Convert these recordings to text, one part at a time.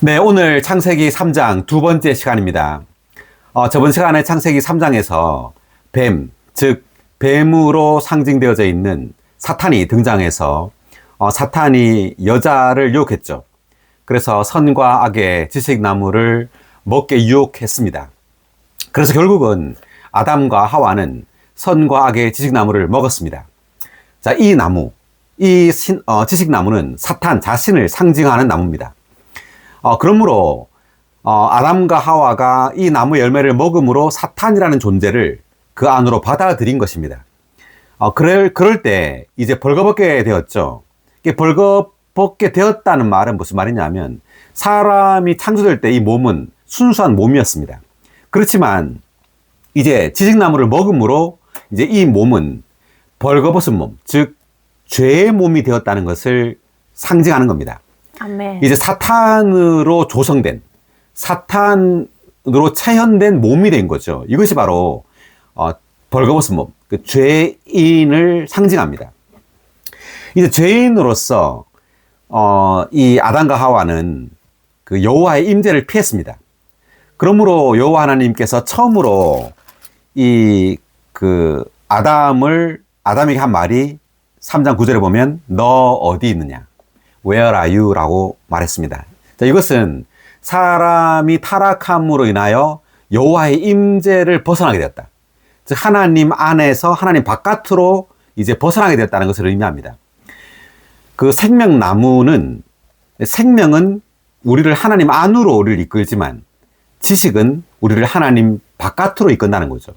네, 오늘 창세기 3장 두 번째 시간입니다. 저번 시간에 창세기 3장에서 뱀, 즉 뱀으로 상징되어져 있는 사탄이 등장해서 사탄이 여자를 유혹했죠. 그래서 선과 악의 지식나무를 먹게 유혹했습니다. 그래서 결국은 아담과 하와는 선과 악의 지식나무를 먹었습니다. 자, 이 나무, 지식나무는 사탄 자신을 상징하는 나무입니다. 그러므로 아담과 하와가 이 나무 열매를 먹음으로 사탄이라는 존재를 그 안으로 받아들인 것입니다. 그럴 때 이제 벌거벗게 되었죠. 벌거벗게 되었다는 말은 무슨 말이냐면 사람이 창조될 때 이 몸은 순수한 몸이었습니다. 그렇지만 이제 지식나무를 먹음으로 이제 이 몸은 벌거벗은 몸, 즉 죄의 몸이 되었다는 것을 상징하는 겁니다. 아멘. 이제 사탄으로 조성된, 사탄으로 체현된 몸이 된 거죠. 이것이 바로 벌거벗은 몸, 그 죄인을 상징합니다. 이제 죄인으로서 이 아담과 하와는 그 여호와의 임재를 피했습니다. 그러므로 여호와 하나님께서 처음으로 아담에게 한 말이 3장 9절에 보면 너 어디 있느냐? Where are you? 라고 말했습니다. 자, 이것은 사람이 타락함으로 인하여 여호와의 임재를 벗어나게 되었다. 즉 하나님 안에서 하나님 바깥으로 이제 벗어나게 되었다는 것을 의미합니다. 그 생명은 우리를 하나님 안으로 우리를 이끌지만 지식은 우리를 하나님 바깥으로 이끈다는 거죠.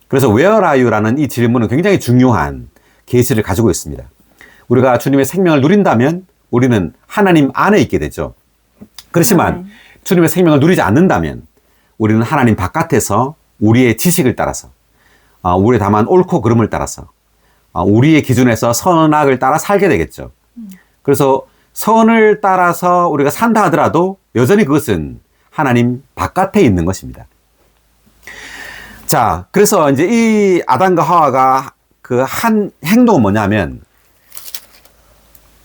그래서 Where are you? 라는 이 질문은 굉장히 중요한 계시를 가지고 있습니다. 우리가 주님의 생명을 누린다면 우리는 하나님 안에 있게 되죠. 그렇지만 주님의 생명을 누리지 않는다면 우리는 하나님 바깥에서 우리의 지식을 따라서 우리의 다만 옳고 그름을 따라서 우리의 기준에서 선악을 따라 살게 되겠죠. 그래서 선을 따라서 우리가 산다 하더라도 여전히 그것은 하나님 바깥에 있는 것입니다. 자, 그래서 이제 이 아담과 하와가 그 한 행동은 뭐냐면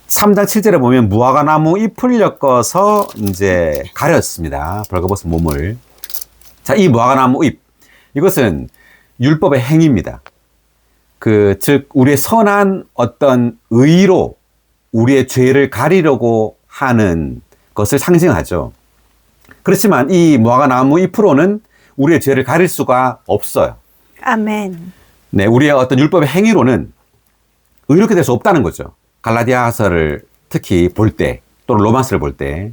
3장 7절에 보면 무화과 나무 잎을 엮어서 이제 가렸습니다. 벌거벗은 몸을. 자, 이 무화과 나무 잎. 이것은 율법의 행위입니다. 즉, 우리의 선한 어떤 의로 우리의 죄를 가리려고 하는 것을 상징하죠. 그렇지만 이 무화과 나무 잎으로는 우리의 죄를 가릴 수가 없어요. 아멘. 네, 우리의 어떤 율법의 행위로는 의롭게 될 수 없다는 거죠. 갈라디아서를 특히 볼 때, 또는 로마서를 볼 때.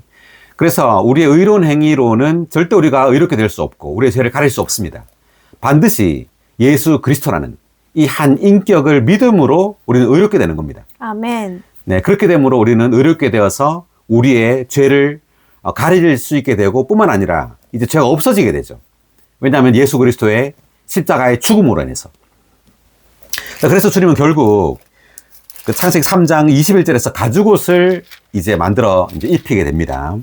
그래서 우리의 의로운 행위로는 절대 우리가 의롭게 될 수 없고, 우리의 죄를 가릴 수 없습니다. 반드시 예수 그리스도라는 이 한 인격을 믿음으로 우리는 의롭게 되는 겁니다. 아멘. 네, 그렇게 됨으로 우리는 의롭게 되어서 우리의 죄를 가릴 수 있게 되고, 뿐만 아니라 이제 죄가 없어지게 되죠. 왜냐하면 예수 그리스도의 십자가의 죽음으로 인해서. 그래서 주님은 결국 그 창세기 3장 21절에서 가죽옷을 이제 만들어 이제 입히게 됩니다.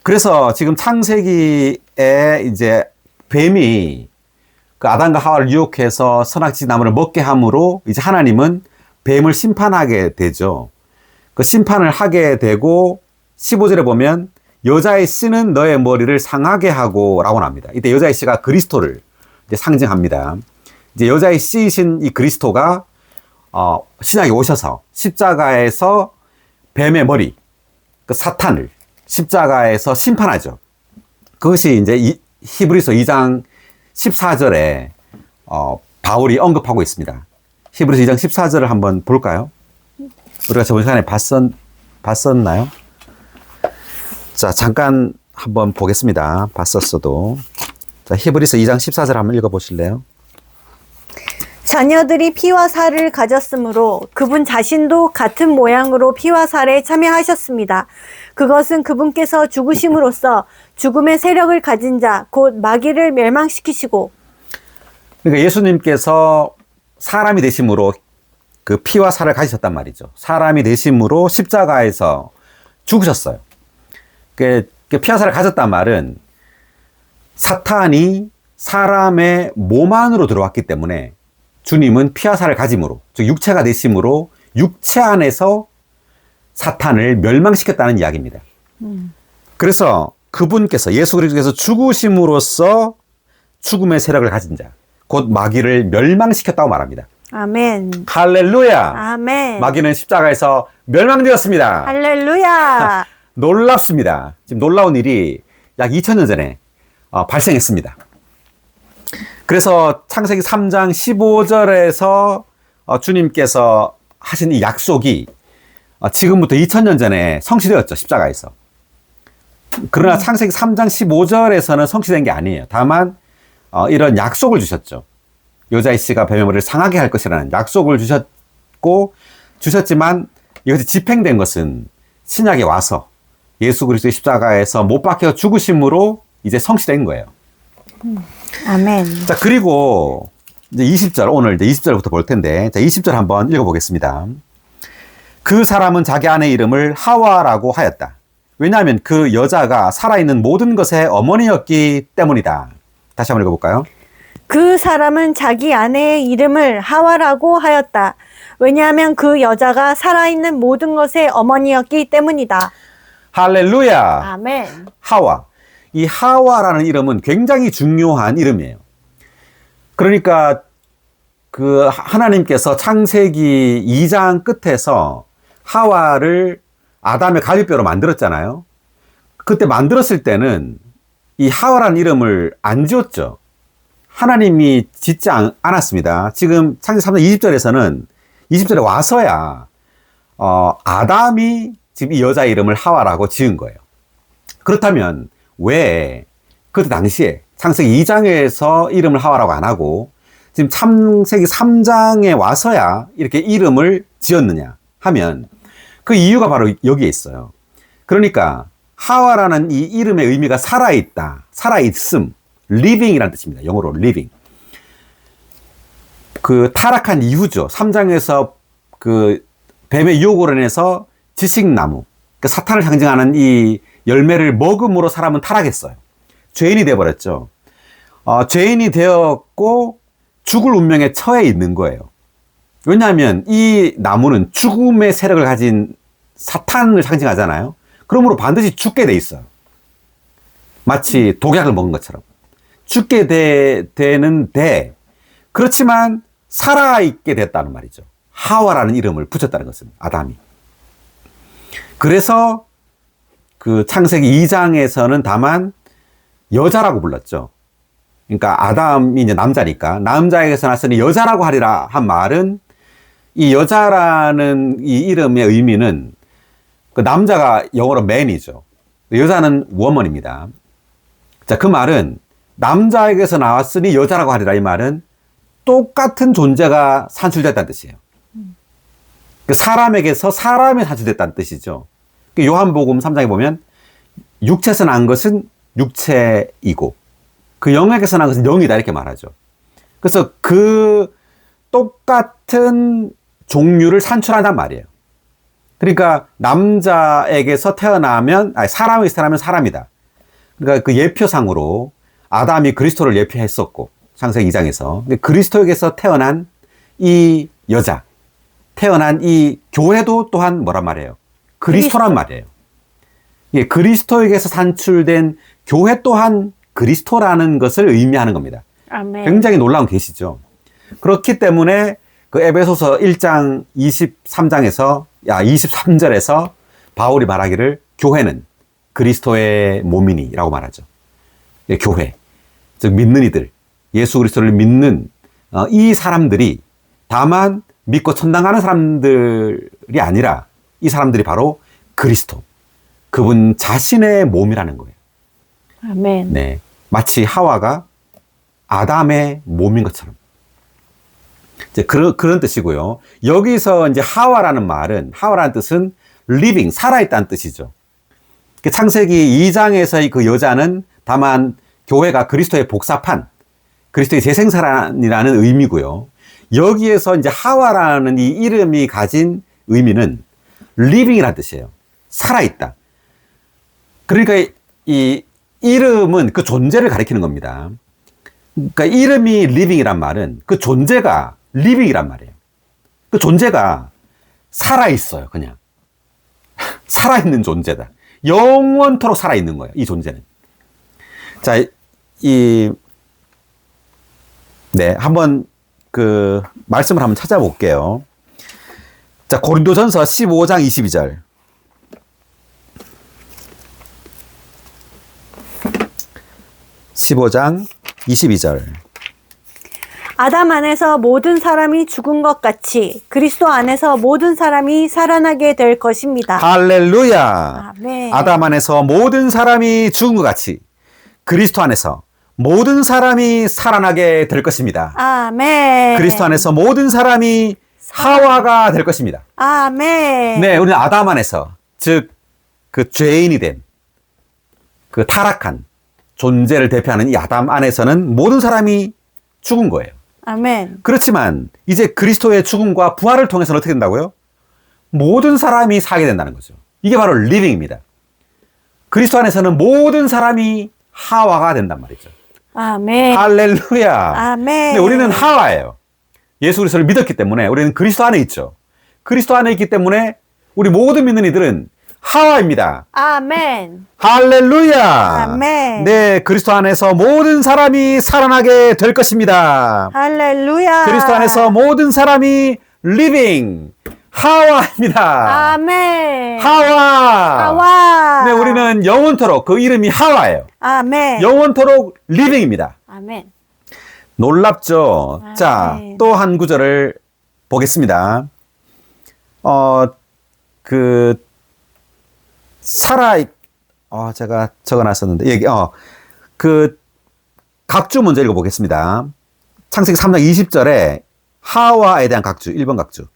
그래서 지금 창세기에 이제 뱀이 그 아담과 하와를 유혹해서 선악지 나무를 먹게 함으로 이제 하나님은 뱀을 심판하게 되죠. 그 심판을 하게 되고 15절에 보면 여자의 씨는 너의 머리를 상하게 하고 라고 합니다. 이때 여자의 씨가 그리스도를 이제 상징합니다. 이제 여자의 씨이신 이 그리스도가 신약에 오셔서 십자가에서 뱀의 머리, 그 사탄을 십자가에서 심판하죠. 그것이 이제 히브리서 2장 14절에 바울이 언급하고 있습니다. 히브리서 2장 14절을 한번 볼까요? 우리가 저번 시간에 봤었나요? 자, 잠깐 한번 보겠습니다. 봤었어도. 자, 히브리서 2장 14절 한번 읽어보실래요? 자녀들이 피와 살을 가졌으므로 그분 자신도 같은 모양으로 피와 살에 참여하셨습니다. 그것은 그분께서 죽으심으로써 죽음의 세력을 가진 자, 곧 마귀를 멸망시키시고. 그러니까 예수님께서 사람이 되심으로 그 피와 살을 가지셨단 말이죠. 사람이 되심으로 십자가에서 죽으셨어요. 그 피와 살을 가졌단 말은 사탄이 사람의 몸 안으로 들어왔기 때문에 주님은 피와 살을 가짐으로, 즉 육체가 되심으로 육체 안에서 사탄을 멸망시켰다는 이야기입니다. 그래서 그분께서 예수 그리스도께서 죽으심으로써 죽음의 세력을 가진 자, 곧 마귀를 멸망시켰다고 말합니다. 아멘. 할렐루야. 아멘. 마귀는 십자가에서 멸망되었습니다. 할렐루야. 놀랍습니다. 지금 놀라운 일이 약 2000년 전에 발생했습니다. 그래서 창세기 3장 15절에서 주님께서 하신 이 약속이 지금부터 2000년 전에 성취되었죠. 십자가에서. 그러나 창세기 3장 15절에서는 성취된 게 아니에요. 다만 이런 약속을 주셨죠. 여자의 씨가 뱀의 머리를 상하게 할 것이라는 약속을 주셨지만 이것이 집행된 것은 신약에 와서 예수 그리스도의 십자가에서 못 박혀 죽으심으로 이제 성취된 거예요. 아멘. 자, 그리고 이제 20절, 오늘 이제 20절부터 볼 텐데, 자, 20절 한번 읽어보겠습니다. 그 사람은 자기 아내 이름을 하와라고 하였다. 왜냐하면 그 여자가 살아있는 모든 것의 어머니였기 때문이다. 다시 한번 읽어볼까요? 그 사람은 자기 아내의 이름을 하와라고 하였다. 왜냐하면 그 여자가 살아있는 모든 것의 어머니였기 때문이다. 할렐루야. 아멘. 하와. 이 하와라는 이름은 굉장히 중요한 이름이에요. 그러니까 그 하나님께서 창세기 2장 끝에서 하와를 아담의 갈비뼈로 만들었잖아요. 그때 만들었을 때는 이 하와라는 이름을 안 지었죠. 하나님이 짓지 않았습니다. 지금 창세기 3장 20절에서는 20절에 와서야 아담이 지금 이 여자 이름을 하와라고 지은 거예요. 그렇다면 왜 그때 당시에 창세기 2장에서 이름을 하와라고 안 하고 지금 창세기 3장에 와서야 이렇게 이름을 지었느냐 하면 그 이유가 바로 여기에 있어요. 그러니까 하와라는 이 이름의 의미가 살아있다, 살아있음, living이라는 뜻입니다. 영어로 living. 그 타락한 이후죠. 3장에서 그 뱀의 유혹으로 인해서 지식나무, 그 사탄을 상징하는 이 열매를 먹음으로 사람은 타락했어요. 죄인이 되어버렸죠. 죄인이 되었고 죽을 운명에 처해 있는 거예요. 왜냐하면 이 나무는 죽음의 세력을 가진 사탄을 상징하잖아요. 그러므로 반드시 죽게 돼 있어요. 마치 독약을 먹은 것처럼. 죽게 되는데 그렇지만 살아있게 됐다는 말이죠. 하와라는 이름을 붙였다는 것은 아담이. 그래서 그 창세기 2장에서는 다만 여자라고 불렀죠. 그러니까 아담이 이제 남자니까 남자에게서 났으니 여자라고 하리라 한 말은 이 여자라는 이 이름의 의미는 그 남자가 영어로 man이죠. 여자는 woman입니다. 자, 그 말은 남자에게서 나왔으니 여자라고 하리라 이 말은 똑같은 존재가 산출됐다는 뜻이에요. 그 사람에게서 사람이 산출됐다는 뜻이죠. 그 요한복음 3장에 보면 육체에서 난 것은 육체이고 그 영에게서 난 것은 영이다 이렇게 말하죠. 그래서 그 똑같은 종류를 산출한단 말이에요. 그러니까 남자에게서 태어나면 사람에게서 태어나면 사람이다. 그러니까 그 예표상으로 아담이 그리스도를 예표했었고 창세기 2장에서 그리스도에게서 태어난 이 여자, 태어난 이 교회도 또한 뭐란 말이에요? 그리스도란 말이에요. 예, 그리스도에게서 산출된 교회 또한 그리스도라는 것을 의미하는 겁니다. 아멘. 굉장히 놀라운 계시죠. 그렇기 때문에 그 에베소서 1장 23절에서 바울이 말하기를 교회는 그리스도의 몸이니라고 말하죠. 예, 교회. 즉 믿는 이들, 예수 그리스도를 믿는 이 사람들이 다만 믿고 천당하는 사람들이 아니라 이 사람들이 바로 그리스도, 그분 자신의 몸이라는 거예요. 아멘. 네, 마치 하와가 아담의 몸인 것처럼. 이제 그런 뜻이고요. 여기서 이제 하와라는 뜻은 living, 살아있다는 뜻이죠. 창세기 2장에서의 그 여자는 다만 교회가 그리스도의 복사판, 그리스도의 재생산이라는 의미고요. 여기에서 이제 하와라는 이 이름이 가진 의미는 living이라는 뜻이에요. 살아있다. 그러니까 이 이름은 그 존재를 가리키는 겁니다. 그러니까 이름이 living이란 말은 그 존재가 living이란 말이에요. 그 존재가 살아있어요, 그냥. 살아있는 존재다. 영원토록 살아있는 거예요. 이 존재는. 자, 한번 그 말씀을 한번 찾아볼게요. 자, 고린도전서 15장 22절. 15장 22절. 아담 안에서 모든 사람이 죽은 것 같이 그리스도 안에서 모든 사람이 살아나게 될 것입니다. 할렐루야. 아멘. 아담 안에서 모든 사람이 죽은 것 같이 그리스도 안에서 모든 사람이 살아나게 될 것입니다. 아멘. 그리스도 안에서 모든 사람이 하와가 될 것입니다. 아멘. 네, 우리는 아담 안에서, 즉, 그 죄인이 된, 그 타락한 존재를 대표하는 이 아담 안에서는 모든 사람이 죽은 거예요. 아멘. 그렇지만, 이제 그리스도의 죽음과 부활을 통해서는 어떻게 된다고요? 모든 사람이 살게 된다는 거죠. 이게 바로 리빙입니다. 그리스도 안에서는 모든 사람이 하와가 된단 말이죠. 아멘. 할렐루야. 아멘. 근데 우리는 하와예요. 예수 그리스도를 믿었기 때문에 우리는 그리스도 안에 있죠. 그리스도 안에 있기 때문에 우리 모든 믿는 이들은 하와입니다. 아멘. 할렐루야. 아멘. 네, 그리스도 안에서 모든 사람이 살아나게 될 것입니다. 할렐루야. 그리스도 안에서 모든 사람이 리빙 하와입니다. 아멘. 하와. 하와. 네, 우리는 영원토록 그 이름이 하와예요. 아멘. 영원토록 리빙입니다. 아멘. 놀랍죠? 아멘. 자, 또 한 구절을 보겠습니다. 제가 적어놨었는데, 각주 먼저 읽어보겠습니다. 창세기 3장 20절에 하와에 대한 각주, 1번 각주.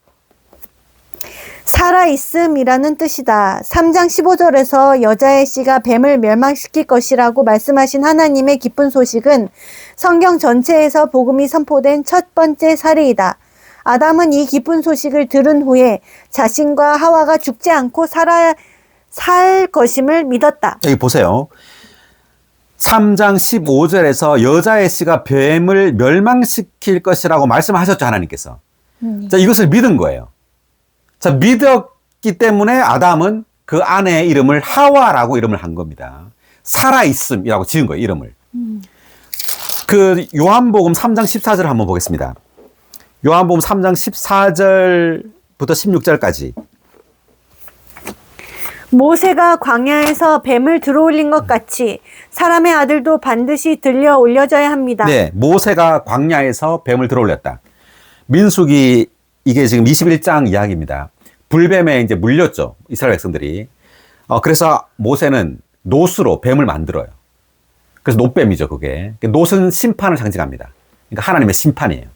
살아있음이라는 뜻이다. 3장 15절에서 여자의 씨가 뱀을 멸망시킬 것이라고 말씀하신 하나님의 기쁜 소식은 성경 전체에서 복음이 선포된 첫 번째 사례이다. 아담은 이 기쁜 소식을 들은 후에 자신과 하와가 죽지 않고 살 것임을 믿었다. 여기 보세요. 3장 15절에서 여자의 씨가 뱀을 멸망시킬 것이라고 말씀하셨죠, 하나님께서. 자, 이것을 믿은 거예요. 자, 믿었기 때문에 아담은 그 아내의 이름을 하와라고 이름을 한 겁니다. 살아있음이라고 지은 거예요, 이름을. 그 요한복음 3장 14절을 한번 보겠습니다. 요한복음 3장 14절부터 16절까지. 모세가 광야에서 뱀을 들어올린 것 같이 사람의 아들도 반드시 들려 올려져야 합니다. 네, 모세가 광야에서 뱀을 들어올렸다. 민수기 이게 지금 21장 이야기입니다. 불뱀에 이제 물렸죠, 이스라엘 백성들이. 그래서 모세는 놋으로 뱀을 만들어요. 그래서 놋뱀이죠, 그게. 놋은 심판을 상징합니다. 그러니까 하나님의 심판이에요.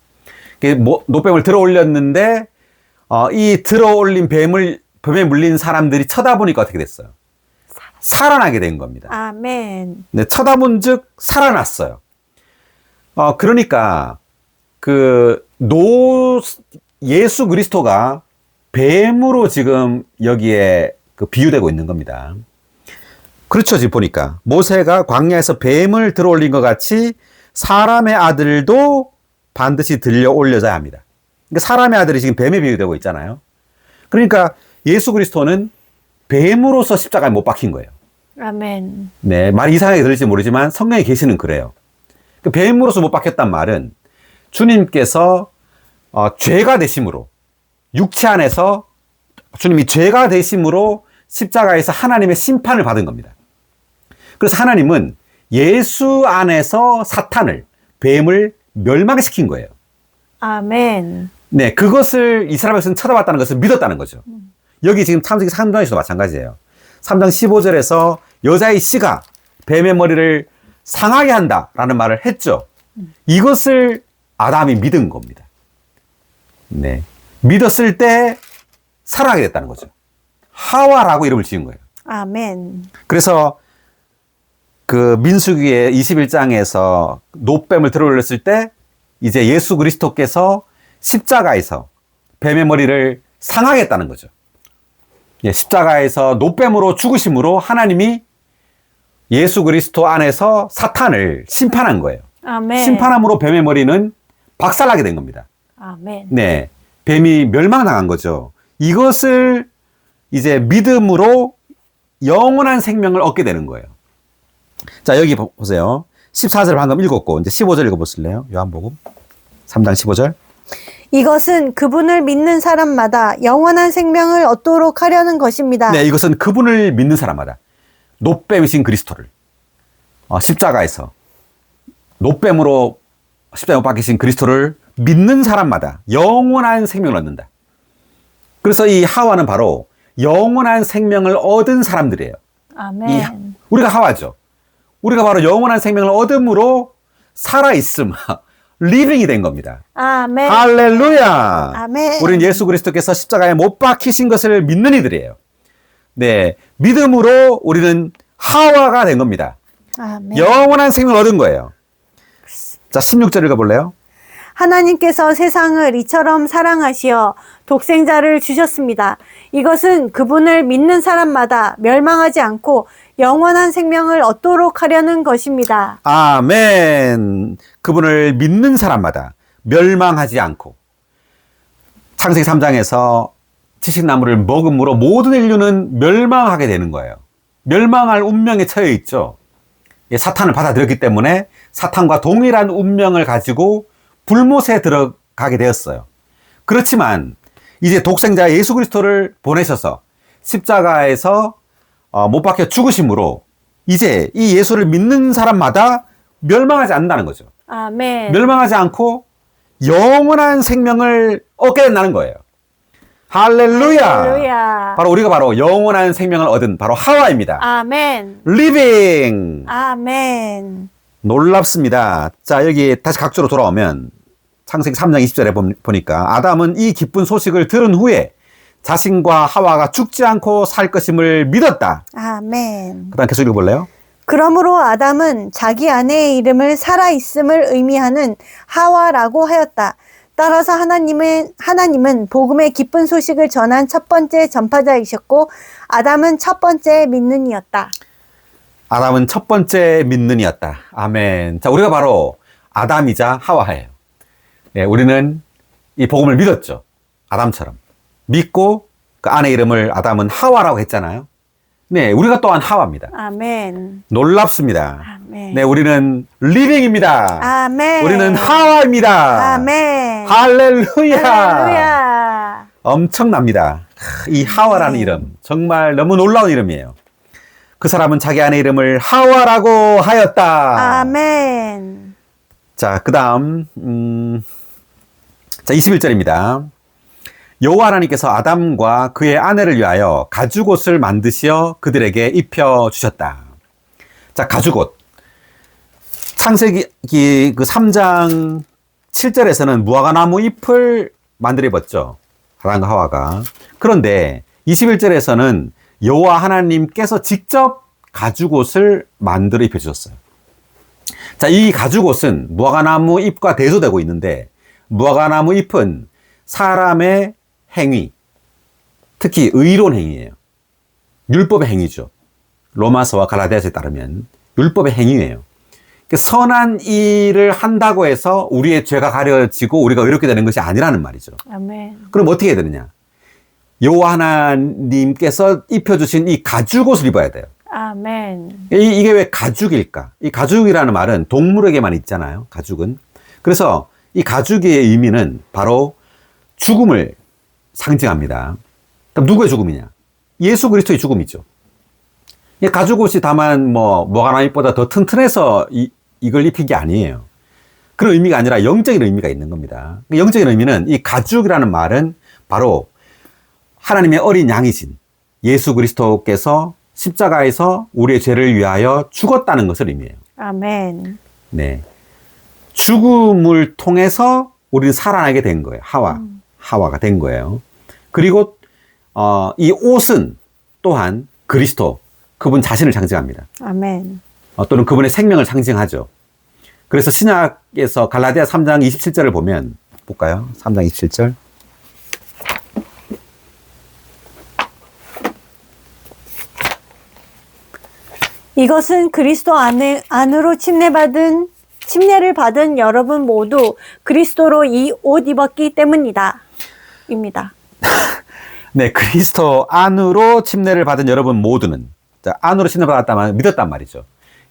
놋뱀을 들어 올렸는데, 이 들어 올린 뱀에 물린 사람들이 쳐다보니까 어떻게 됐어요? 살아나게 된 겁니다. 아멘. 네, 쳐다본 즉 살아났어요. 그러니까, 예수 그리스도가 뱀으로 지금 여기에 비유되고 있는 겁니다. 그렇죠, 지금 보니까. 모세가 광야에서 뱀을 들어 올린 것 같이 사람의 아들도 반드시 들려 올려져야 합니다. 그러니까 사람의 아들이 지금 뱀에 비유되고 있잖아요. 그러니까 예수 그리스도는 뱀으로서 십자가에 못 박힌 거예요. 아멘. 네, 말이 이상하게 들릴지 모르지만 성경에 계시는 그래요. 뱀으로서 못 박혔단 말은 주님께서 죄가 되심으로, 육체 안에서 주님이 죄가 되심으로 십자가에서 하나님의 심판을 받은 겁니다. 그래서 하나님은 예수 안에서 사탄을, 뱀을 멸망시킨 거예요. 아멘. 네, 그것을 이스라엘 백성은 쳐다봤다는 것을 믿었다는 거죠. 여기 지금 창세기 3장에서도 마찬가지예요. 3장 15절에서 여자의 씨가 뱀의 머리를 상하게 한다라는 말을 했죠. 이것을 아담이 믿은 겁니다. 네, 믿었을 때 살아나게 됐다는 거죠. 하와라고 이름을 지은 거예요. 아멘. 그래서 그 민수기의 21장에서 놋뱀을 들어 올렸을 때 이제 예수 그리스도께서 십자가에서 뱀의 머리를 상하겠다는 거죠. 예, 십자가에서 놋뱀으로 죽으심으로 하나님이 예수 그리스도 안에서 사탄을 심판한 거예요. 아멘. 심판함으로 뱀의 머리는 박살나게 된 겁니다. 아멘. 네, 뱀이 멸망당한 거죠. 이것을 이제 믿음으로 영원한 생명을 얻게 되는 거예요. 자, 여기 보세요. 14절 방금 읽었고, 이제 15절 읽어보실래요? 요한복음 3장 15절. 이것은 그분을 믿는 사람마다 영원한 생명을 얻도록 하려는 것입니다. 네, 이것은 그분을 믿는 사람마다 노뱀이신 그리스도를 십자가에서 노뱀으로 십자가에 못 박히신 그리스도를 믿는 사람마다 영원한 생명을 얻는다. 그래서 이 하와는 바로 영원한 생명을 얻은 사람들이에요. 아멘. 우리가 하와죠. 우리가 바로 영원한 생명을 얻음으로 살아있음, 리빙이 된 겁니다. 아멘. 할렐루야. 아멘. 우리는 예수 그리스도께서 십자가에 못 박히신 것을 믿는 이들이에요. 네, 믿음으로 우리는 하와가 된 겁니다. 아멘. 영원한 생명을 얻은 거예요. 자, 16절 읽어볼래요? 하나님께서 세상을 이처럼 사랑하시어 독생자를 주셨습니다. 이것은 그분을 믿는 사람마다 멸망하지 않고 영원한 생명을 얻도록 하려는 것입니다. 아멘. 그분을 믿는 사람마다 멸망하지 않고. 창세기 3장에서 지식나무를 먹음으로 모든 인류는 멸망하게 되는 거예요. 멸망할 운명에 처해 있죠. 사탄을 받아들였기 때문에 사탄과 동일한 운명을 가지고 불못에 들어가게 되었어요. 그렇지만 이제 독생자 예수 그리스도를 보내셔서 십자가에서 못 박혀 죽으심으로 이제 이 예수를 믿는 사람마다 멸망하지 않는다는 거죠. 아멘. 멸망하지 않고 영원한 생명을 얻게 된다는 거예요. 할렐루야. 할렐루야. 바로 우리가 바로 영원한 생명을 얻은 바로 하와입니다. 아멘. 리빙. 아멘. 놀랍습니다. 자, 여기 다시 각주로 돌아오면 창세기 3장 20절에 보니까 아담은 이 기쁜 소식을 들은 후에 자신과 하와가 죽지 않고 살 것임을 믿었다. 아멘. 그 다음 계속 읽어볼래요? 그러므로 아담은 자기 아내의 이름을 살아있음을 의미하는 하와라고 하였다. 따라서 하나님은 복음의 기쁜 소식을 전한 첫 번째 전파자이셨고 아담은 첫 번째 믿는 이였다. 아담은 첫 번째 믿는 이였다. 아멘. 자, 우리가 바로 아담이자 하와예요. 네, 우리는 이 복음을 믿었죠. 아담처럼. 믿고 그 아내 이름을 아담은 하와라고 했잖아요. 네, 우리가 또한 하와입니다. 아멘. 놀랍습니다. 아멘. 네, 우리는 리빙입니다. 아멘. 우리는 하와입니다. 아멘. 할렐루야. 할렐루야. 엄청납니다. 이 하와라는 이름 정말 너무 놀라운 이름이에요. 그 사람은 자기 아내 이름을 하와라고 하였다. 아멘. 자, 그 다음 자 21절입니다. 여호와 하나님께서 아담과 그의 아내를 위하여 가죽옷을 만드시어 그들에게 입혀 주셨다. 자, 가죽옷. 창세기 그 3장 7절에서는 무화과나무 잎을 만들어 입었죠. 아담과 하와가. 그런데 21절에서는 여호와 하나님께서 직접 가죽옷을 만들어 입혀 주셨어요. 자, 이 가죽옷은 무화과나무 잎과 대조되고 있는데 무화과나무 잎은 사람의 행위, 특히 의로운 행위예요. 율법의 행위죠. 로마서와 갈라디아서에 따르면 율법의 행위예요. 선한 일을 한다고 해서 우리의 죄가 가려지고 우리가 의롭게 되는 것이 아니라는 말이죠. 아멘. 그럼 어떻게 해야 되느냐? 여호와 하나님께서 입혀주신 이 가죽옷을 입어야 돼요. 아멘. 이게 왜 가죽일까? 이 가죽이라는 말은 동물에게만 있잖아요. 가죽은. 그래서 이 가죽의 의미는 바로 죽음을 상징합니다. 그럼 누구의 죽음이냐? 예수 그리스도의 죽음이죠. 이 가죽옷이 다만 무화과나무잎보다 더 튼튼해서 이걸 입힌 게 아니에요. 그런 의미가 아니라 영적인 의미가 있는 겁니다. 영적인 의미는 이 가죽이라는 말은 바로 하나님의 어린 양이신 예수 그리스도께서 십자가에서 우리의 죄를 위하여 죽었다는 것을 의미해요. 아멘. 네. 죽음을 통해서 우리는 살아나게 된 거예요. 하와가 된 거예요. 그리고 이 옷은 또한 그리스도, 그분 자신을 상징합니다. 아멘. 또는 그분의 생명을 상징하죠. 그래서 신약에서 갈라디아 3장 27절을 보면 볼까요? 3장 27절. 이것은 그리스도 안으로 침례를 받은 여러분 모두 그리스도로 이 옷 입었기 때문이다. 입니다. 네, 그리스도 안으로 침례를 받은 여러분 모두는, 자, 안으로 침례받았다면 믿었단 말이죠.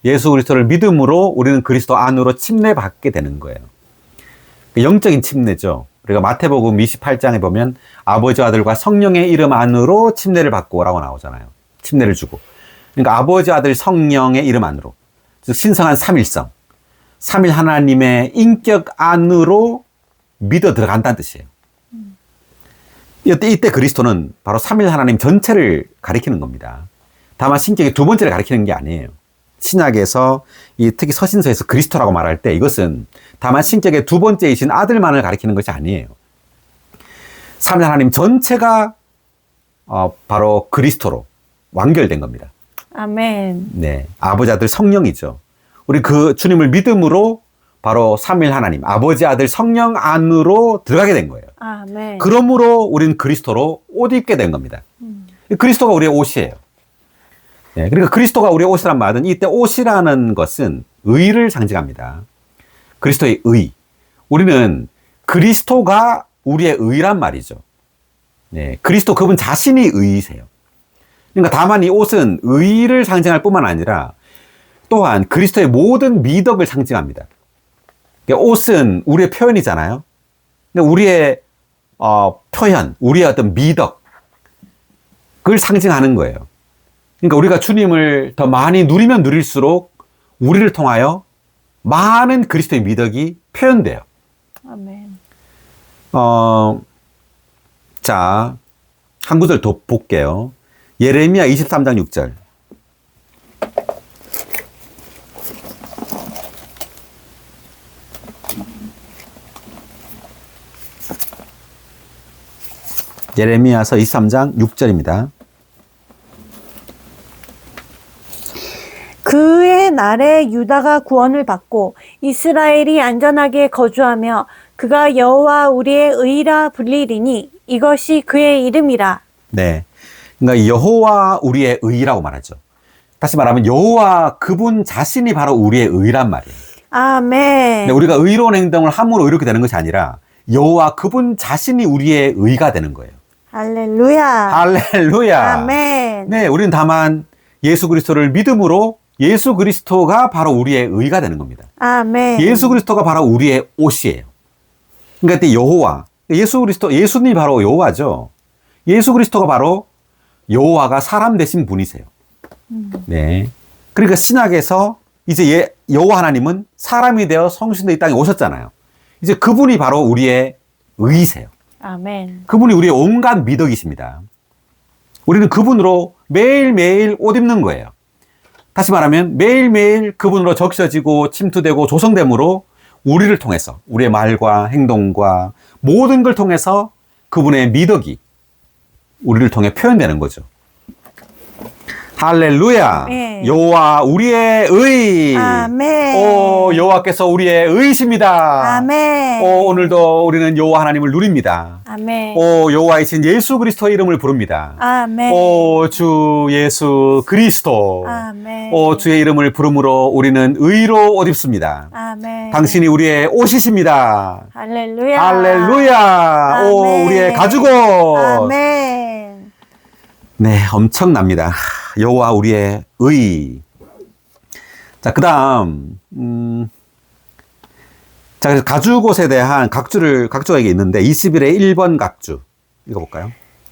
예수 그리스도를 믿음으로 우리는 그리스도 안으로 침례받게 되는 거예요. 영적인 침례죠. 우리가 마태복음 28장에 보면 아버지 아들과 성령의 이름 안으로 침례를 받고라고 나오잖아요. 침례를 주고. 그러니까 아버지 아들 성령의 이름 안으로. 즉 신성한 삼일성. 삼일 하나님의 인격 안으로 믿어 들어간다는 뜻이에요. 이때 그리스도는 바로 삼일 하나님 전체를 가리키는 겁니다. 다만 신격의 두 번째를 가리키는 게 아니에요. 신약에서 특히 서신서에서 그리스도라고 말할 때 이것은 다만 신격의 두 번째이신 아들만을 가리키는 것이 아니에요. 삼일 하나님 전체가 바로 그리스도로 완결된 겁니다. 아멘. 네, 아버지 아들 성령이죠. 우리 그 주님을 믿음으로 바로 삼일 하나님 아버지 아들 성령 안으로 들어가게 된 거예요. 아멘. 그러므로 우리는 그리스도로 옷 입게 된 겁니다. 그리스도가 우리의 옷이에요. 네, 그러니까 그리스도가 우리의 옷이란 말은 이때 옷이라는 것은 의를 상징합니다. 그리스도의 의. 우리는 그리스도가 우리의 의란 말이죠. 네, 그리스도 그분 자신이 의이세요. 그러니까 다만 이 옷은 의를 상징할 뿐만 아니라 또한 그리스도의 모든 미덕을 상징합니다. 그러니까 옷은 우리의 표현이잖아요. 근데 우리의 표현, 우리의 어떤 미덕, 그걸 상징하는 거예요. 그러니까 우리가 주님을 더 많이 누리면 누릴수록 우리를 통하여 많은 그리스도의 미덕이 표현돼요. 아멘. 자, 한 구절 더 볼게요. 예레미야 23장 6절. 예레미야서 23장 6절입니다. 그의 날에 유다가 구원을 받고 이스라엘이 안전하게 거주하며 그가 여호와 우리의 의라 불리리니 이것이 그의 이름이라. 네. 그러니까 여호와 우리의 의라고 말하죠. 다시 말하면 여호와 그분 자신이 바로 우리의 의란 말이에요. 아멘. 근데 우리가 의로운 행동을 함으로 이렇게 되는 것이 아니라 여호와 그분 자신이 우리의 의가 되는 거예요. 할렐루야. 할렐루야. 아멘. 네, 우리는 다만 예수 그리스도를 믿음으로 예수 그리스도가 바로 우리의 의가 되는 겁니다. 아멘. 예수 그리스도가 바로 우리의 옷이에요. 그러니까 이때 여호와, 예수 그리스도, 예수님이 바로 여호와죠. 예수 그리스도가 바로 여호와가 사람 되신 분이세요. 네. 그러니까 신약에서 이제 여호와 하나님은 사람이 되어 성신되어 이 땅에 오셨잖아요. 이제 그분이 바로 우리의 의이세요. 아멘. 그분이 우리의 온갖 미덕이십니다. 우리는 그분으로 매일매일 옷 입는 거예요. 다시 말하면 매일매일 그분으로 적셔지고 침투되고 조성됨으로 우리를 통해서 우리의 말과 행동과 모든 걸 통해서 그분의 미덕이 우리를 통해 표현되는 거죠. 할렐루야. 네. 여호와 우리의 의. 아멘. 오, 여호와께서 우리의 의이십니다. 아멘. 오, 오늘도 우리는 여호와 하나님을 누립니다. 아멘. 오, 여호와이신 예수 그리스도의 이름을 부릅니다. 아멘. 오, 주 예수 그리스도. 아멘. 오, 주의 이름을 부름으로 우리는 의로 옷 입습니다. 아멘. 당신이 우리의 옷이십니다. 할렐루야. 할렐루야. 오, 아멘. 우리의 가죽옷. 아멘. 네, 엄청납니다. 여호와 우리의 의. 자, 그다음 자, 그래서 가죽옷에 대한 각주가 이게 있는데 21의 1번 각주 읽어볼까요?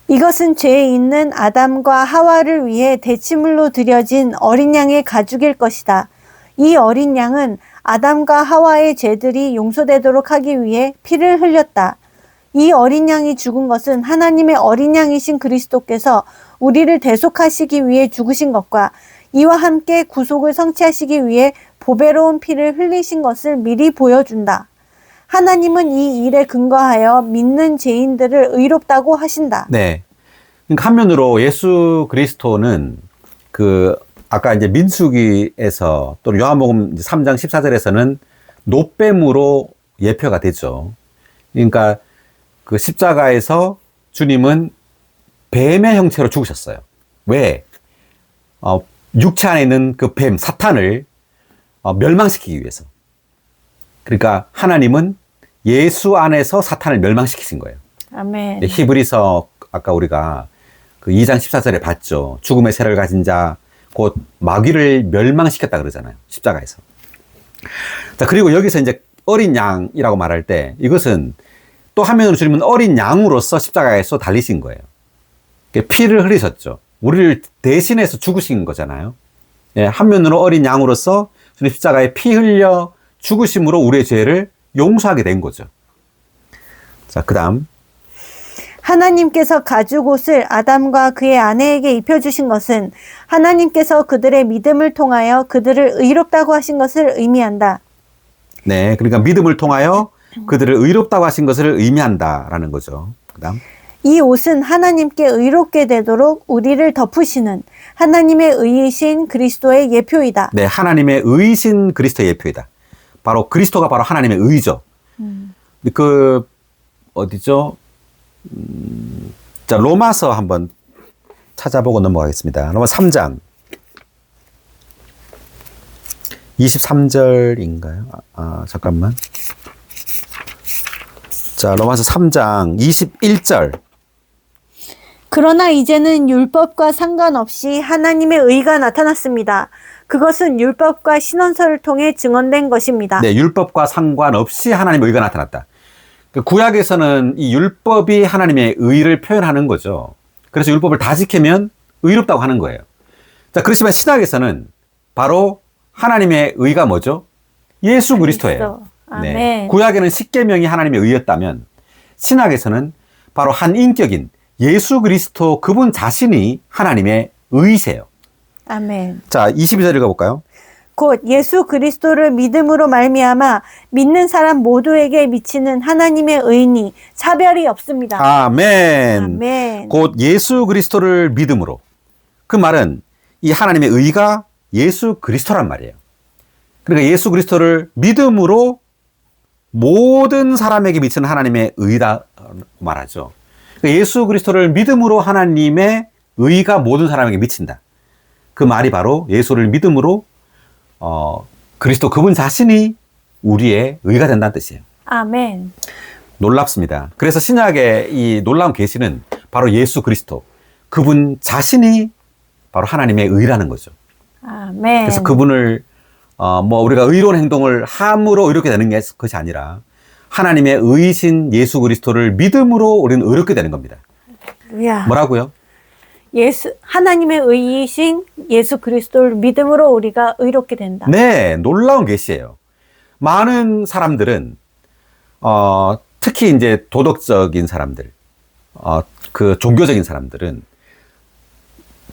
이것은 죄 있는 아담과 하와를 위해 대치물로 드려진 어린 양의 가죽일 것이다. 이 어린 양은 아담과 하와의 죄들이 용서되도록 하기 위해 피를 흘렸다. 이 어린 양이 죽은 것은 하나님의 어린 양이신 그리스도께서 우리를 대속하시기 위해 죽으신 것과 이와 함께 구속을 성취하시기 위해 보배로운 피를 흘리신 것을 미리 보여준다. 하나님은 이 일에 근거하여 믿는 죄인들을 의롭다고 하신다. 네. 그러니까 한면으로 예수 그리스도는 아까 이제 민수기에서 또 요한복음 3장 14절에서는 노뱀으로 예표가 되죠. 그러니까 그 십자가에서 주님은 뱀의 형체로 죽으셨어요. 왜? 육체 안에 있는 그 뱀, 사탄을 멸망시키기 위해서. 그러니까 하나님은 예수 안에서 사탄을 멸망시키신 거예요. 아멘. 히브리서 아까 우리가 그 2장 14절에 봤죠. 죽음의 세를 가진 자, 곧 마귀를 멸망시켰다 그러잖아요. 십자가에서. 자, 그리고 여기서 이제 어린 양이라고 말할 때 이것은 또 한면으로 줄이면 어린 양으로서 십자가에서 달리신 거예요. 피를 흘리셨죠. 우리를 대신해서 죽으신 거잖아요. 예, 한면으로 어린 양으로서 주님 십자가에 피 흘려 죽으심으로 우리의 죄를 용서하게 된 거죠. 자, 그 다음. 하나님께서 가죽 옷을 아담과 그의 아내에게 입혀주신 것은 하나님께서 그들의 믿음을 통하여 그들을 의롭다고 하신 것을 의미한다. 네, 그러니까 믿음을 통하여 그들을 의롭다고 하신 것을 의미한다라는 거죠. 그 다음. 이 옷은 하나님께 의롭게 되도록 우리를 덮으시는 하나님의 의이신 그리스도의 예표이다. 네, 하나님의 의이신 그리스도의 예표이다. 바로 그리스도가 바로 하나님의 의죠. 그 어디죠? 자, 로마서 한번 찾아보고 넘어가겠습니다. 로마 3장 23절인가요? 잠깐만. 자, 로마서 3장 21절. 그러나 이제는 율법과 상관없이 하나님의 의가 나타났습니다. 그것은 율법과 신원서를 통해 증언된 것입니다. 네, 율법과 상관없이 하나님의 의가 나타났다. 그 구약에서는 이 율법이 하나님의 의를 표현하는 거죠. 그래서 율법을 다 지키면 의롭다고 하는 거예요. 자, 그렇지만 신약에서는 바로 하나님의 의가 뭐죠? 예수 그리스도예요. 아멘. 네. 구약에는 십계명이 하나님의 의였다면 신약에서는 바로 한 인격인 예수 그리스도 그분 자신이 하나님의 의이세요. 아멘. 자, 22절 읽어볼까요? 곧 예수 그리스도를 믿음으로 말미암아 믿는 사람 모두에게 미치는 하나님의 의니 차별이 없습니다. 아멘. 아멘. 곧 예수 그리스도를 믿음으로. 그 말은 이 하나님의 의가 예수 그리스도란 말이에요. 그러니까 예수 그리스도를 믿음으로 모든 사람에게 미치는 하나님의 의다 말하죠. 그러니까 예수 그리스도를 믿음으로 하나님의 의가 모든 사람에게 미친다. 그 말이 바로 예수를 믿음으로 그리스도 그분 자신이 우리의 의가 된다는 뜻이에요. 아멘. 놀랍습니다. 그래서 신약의 이 놀라운 계시는 바로 예수 그리스도 그분 자신이 바로 하나님의 의라는 거죠. 아멘. 그래서 그분을 우리가 의로운 행동을 함으로 의롭게 되는 것이 아니라 하나님의 의이신 예수 그리스도를 믿음으로 우리는 의롭게 되는 겁니다. 할렐루야. 뭐라고요? 하나님의 의이신 예수 그리스도를 믿음으로 우리가 의롭게 된다. 네, 놀라운 계시예요. 많은 사람들은 특히 이제 도덕적인 사람들, 그 종교적인 사람들은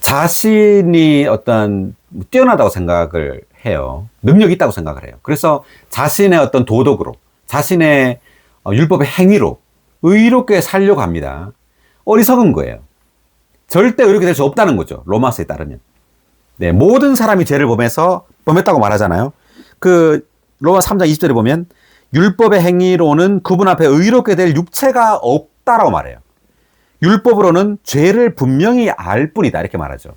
자신이 어떤 뛰어나다고 생각을 해요. 능력이 있다고 생각을 해요. 그래서 자신의 어떤 도덕으로, 자신의 율법의 행위로 의롭게 살려고 합니다. 어리석은 거예요. 절대 의롭게 될 수 없다는 거죠. 로마서에 따르면. 네, 모든 사람이 죄를 범했다고 말하잖아요. 그 로마 3장 20절에 보면 율법의 행위로는 그분 앞에 의롭게 될 육체가 없다라고 말해요. 율법으로는 죄를 분명히 알 뿐이다 이렇게 말하죠.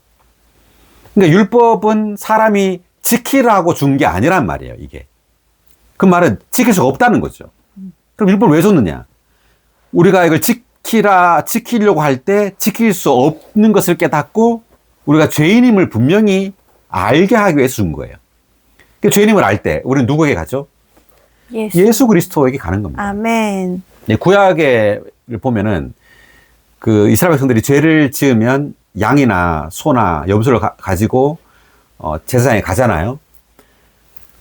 그러니까 율법은 사람이 지키라고 준 게 아니란 말이에요. 이게 그 말은 지킬 수가 없다는 거죠. 그럼 율법을 왜 줬느냐? 우리가 이걸 지키려고 할 때 지킬 수 없는 것을 깨닫고 우리가 죄인임을 분명히 알게 하기 위해서 준 거예요. 그러니까 죄인임을 알 때 우리는 누구에게 가죠? 예수 그리스도에게 가는 겁니다. 아멘. 네, 구약에 보면은 그 이스라엘 백성들이 죄를 지으면 양이나 소나 염소를 가지고 제사장에 가잖아요.